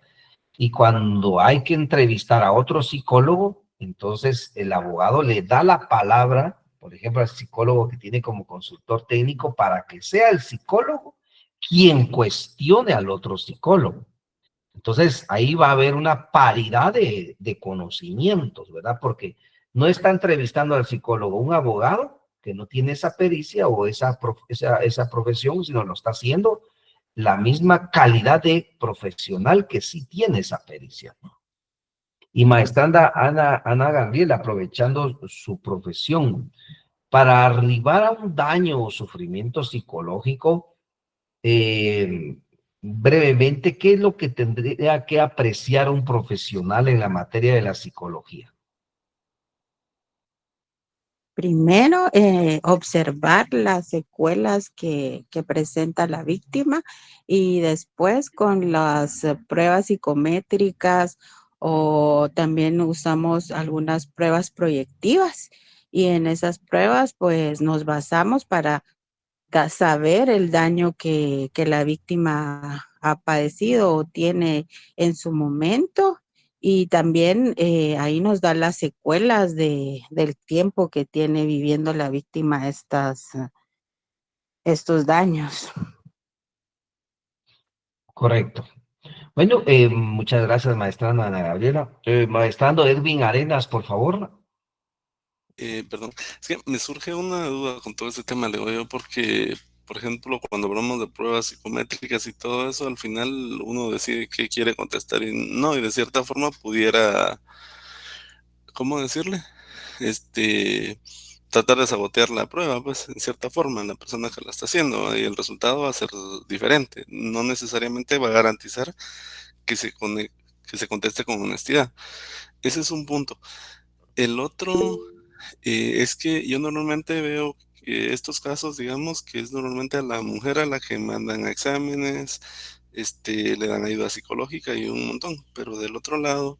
y cuando hay que entrevistar a otro psicólogo, entonces el abogado le da la palabra, por ejemplo, al psicólogo que tiene como consultor técnico, para que sea el psicólogo quien cuestione al otro psicólogo. Entonces ahí va a haber una paridad de conocimientos, ¿verdad? Porque no está entrevistando al psicólogo un abogado que no tiene esa pericia o esa profesión, sino lo está haciendo la misma calidad de profesional que sí tiene esa pericia. Y maestranda Ana Gabriela, aprovechando su profesión, para arribar a un daño o sufrimiento psicológico, brevemente, ¿qué es lo que tendría que apreciar un profesional en la materia de la psicología? Primero, observar las secuelas que presenta la víctima y después con las pruebas psicométricas o también usamos algunas pruebas proyectivas y en esas pruebas pues nos basamos para saber el daño que la víctima ha padecido o tiene en su momento y también ahí nos da las secuelas del tiempo que tiene viviendo la víctima estos daños. Correcto. Bueno, muchas gracias, maestra Ana Gabriela. Maestrando Edwin Arenas, por favor. Perdón, es que me surge una duda con todo este tema, le digo yo, porque, por ejemplo, cuando hablamos de pruebas psicométricas y todo eso, al final uno decide qué quiere contestar y no, y de cierta forma pudiera, ¿cómo decirle? Tratar de sabotear la prueba, pues, en cierta forma, la persona que la está haciendo, y el resultado va a ser diferente. No necesariamente va a garantizar que se conteste con honestidad. Ese es un punto. El otro es que yo normalmente veo que estos casos, digamos, que es normalmente a la mujer a la que mandan a exámenes, le dan ayuda psicológica y un montón, pero del otro lado,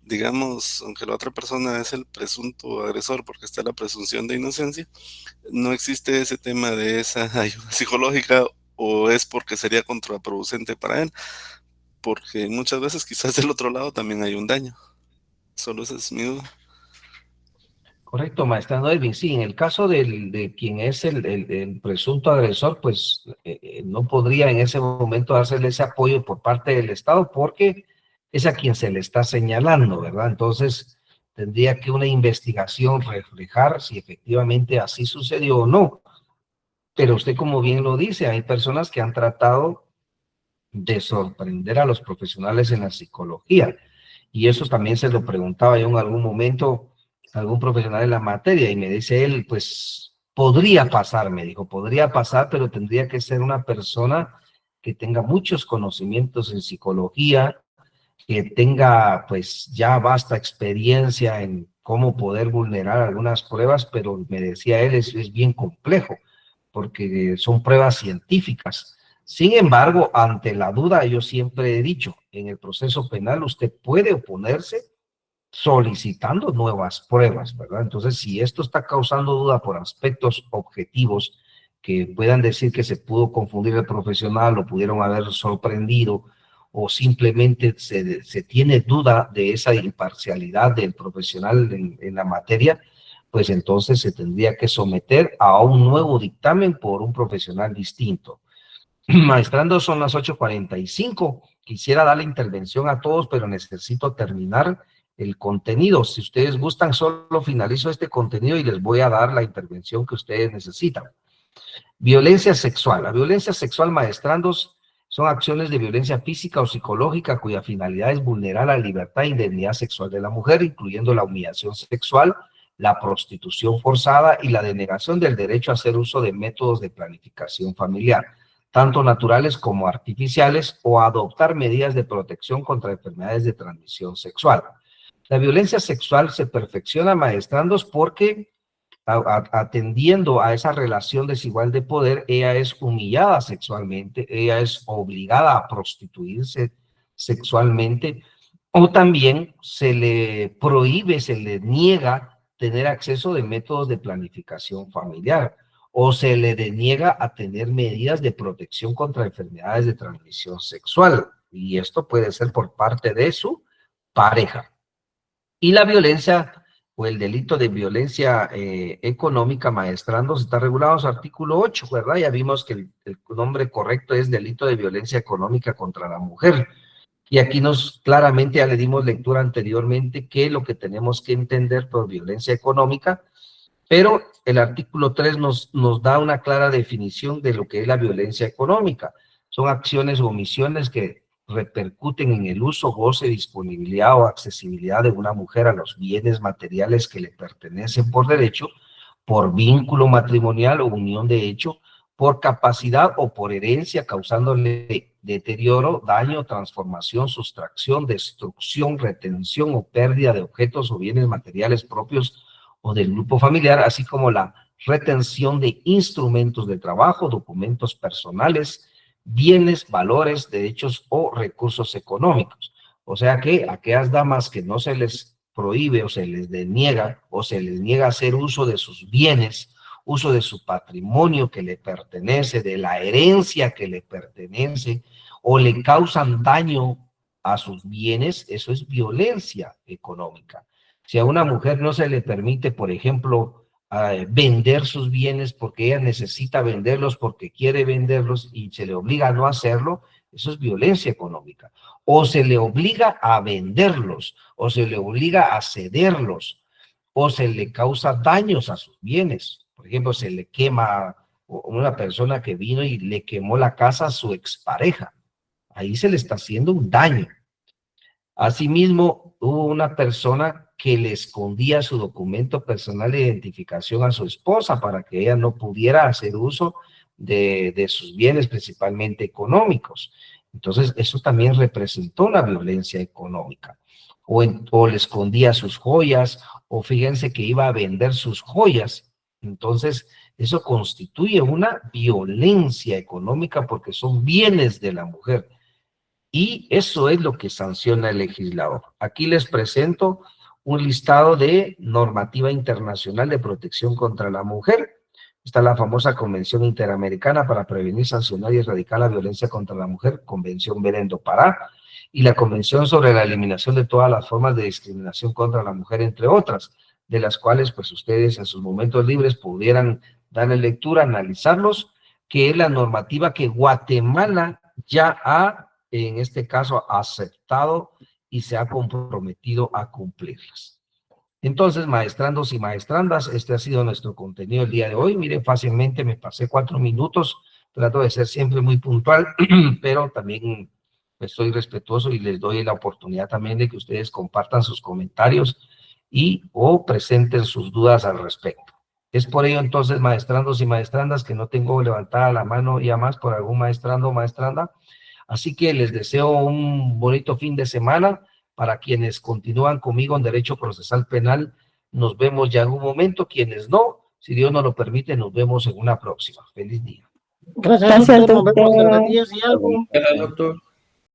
digamos, aunque la otra persona es el presunto agresor porque está la presunción de inocencia, no existe ese tema de esa ayuda psicológica, o es porque sería contraproducente para él, porque muchas veces quizás del otro lado también hay un daño. Solo esa es mi duda. Correcto, maestrando Edwin. Sí, en el caso de quien es el presunto agresor, pues no podría en ese momento dársele ese apoyo por parte del Estado porque es a quien se le está señalando, ¿verdad? Entonces, tendría que una investigación reflejar si efectivamente así sucedió o no. Pero usted, como bien lo dice, hay personas que han tratado de sorprender a los profesionales en la psicología. Y eso también se lo preguntaba yo en algún momento a algún profesional en la materia y me dice él, pues podría pasar, me dijo, podría pasar, pero tendría que ser una persona que tenga muchos conocimientos en psicología, que tenga pues ya vasta experiencia en cómo poder vulnerar algunas pruebas, pero me decía él, es bien complejo, porque son pruebas científicas. Sin embargo, ante la duda, yo siempre he dicho, en el proceso penal usted puede oponerse solicitando nuevas pruebas, ¿verdad? Entonces, si esto está causando duda por aspectos objetivos que puedan decir que se pudo confundir el profesional, lo pudieron haber sorprendido, o simplemente se tiene duda de esa imparcialidad del profesional en la materia, pues entonces se tendría que someter a un nuevo dictamen por un profesional distinto. Maestrando, son las 8:45. Quisiera dar la intervención a todos, pero necesito terminar el contenido. Si ustedes gustan, solo finalizo este contenido y les voy a dar la intervención que ustedes necesitan. Violencia sexual. La violencia sexual, maestrandos, son acciones de violencia física o psicológica cuya finalidad es vulnerar la libertad e indemnidad sexual de la mujer, incluyendo la humillación sexual, la prostitución forzada y la denegación del derecho a hacer uso de métodos de planificación familiar, tanto naturales como artificiales, o adoptar medidas de protección contra enfermedades de transmisión sexual. La violencia sexual se perfecciona, maestrandos, porque atendiendo a esa relación desigual de poder, ella es humillada sexualmente, ella es obligada a prostituirse sexualmente, o también se le prohíbe, se le niega tener acceso de métodos de planificación familiar, o se le deniega a tener medidas de protección contra enfermedades de transmisión sexual, y esto puede ser por parte de su pareja. Y la violencia o el delito de violencia económica, maestrando, está regulado en su artículo 8, ¿verdad? Ya vimos que el nombre correcto es delito de violencia económica contra la mujer. Y aquí claramente ya le dimos lectura anteriormente que lo que tenemos que entender por violencia económica, pero el artículo 3 nos da una clara definición de lo que es la violencia económica. Son acciones o omisiones que repercuten en el uso, goce, disponibilidad o accesibilidad de una mujer a los bienes materiales que le pertenecen por derecho, por vínculo matrimonial o unión de hecho, por capacidad o por herencia, causándole deterioro, daño, transformación, sustracción, destrucción, retención o pérdida de objetos o bienes materiales propios o del grupo familiar, así como la retención de instrumentos de trabajo, documentos personales, bienes, valores, derechos o recursos económicos. O sea que aquellas damas que no se les prohíbe o se les deniega o se les niega hacer uso de sus bienes, uso de su patrimonio que le pertenece, de la herencia que le pertenece, o le causan daño a sus bienes, eso es violencia económica. Si a una mujer no se le permite, por ejemplo, vender sus bienes porque ella necesita venderlos, porque quiere venderlos y se le obliga a no hacerlo, eso es violencia económica. O se le obliga a venderlos, o se le obliga a cederlos, o se le causa daños a sus bienes. Por ejemplo, se le quema una persona que vino y le quemó la casa a su expareja. Ahí se le está haciendo un daño. Asimismo, hubo una persona que le escondía su documento personal de identificación a su esposa para que ella no pudiera hacer uso de sus bienes, principalmente económicos. Entonces, eso también representó la violencia económica. O le escondía sus joyas, o fíjense que iba a vender sus joyas. Entonces, eso constituye una violencia económica porque son bienes de la mujer. Y eso es lo que sanciona el legislador. Aquí les presento un listado de normativa internacional de protección contra la mujer. Está la famosa Convención Interamericana para Prevenir, Sancionar y Erradicar la Violencia contra la Mujer, Convención Belén do Pará, y la Convención sobre la Eliminación de todas las formas de discriminación contra la mujer, entre otras, de las cuales pues ustedes en sus momentos libres pudieran darle lectura, analizarlos, que es la normativa que Guatemala ya ha, en este caso, aceptado y se ha comprometido a cumplirlas. Entonces, maestrandos y maestrandas, este ha sido nuestro contenido el día de hoy. Miren, fácilmente me pasé 4 minutos, trato de ser siempre muy puntual, pero también soy respetuoso y les doy la oportunidad también de que ustedes compartan sus comentarios y o presenten sus dudas al respecto. Es por ello entonces, maestrandos y maestrandas, que no tengo levantada la mano ya más por algún maestrando o maestranda. Así que les deseo un bonito fin de semana. Para quienes continúan conmigo en Derecho Procesal Penal, nos vemos ya en un momento. Quienes no, si Dios nos lo permite, nos vemos en una próxima. Feliz día. Gracias, doctor. Nos vemos en 10 y algo. Gracias, doctor.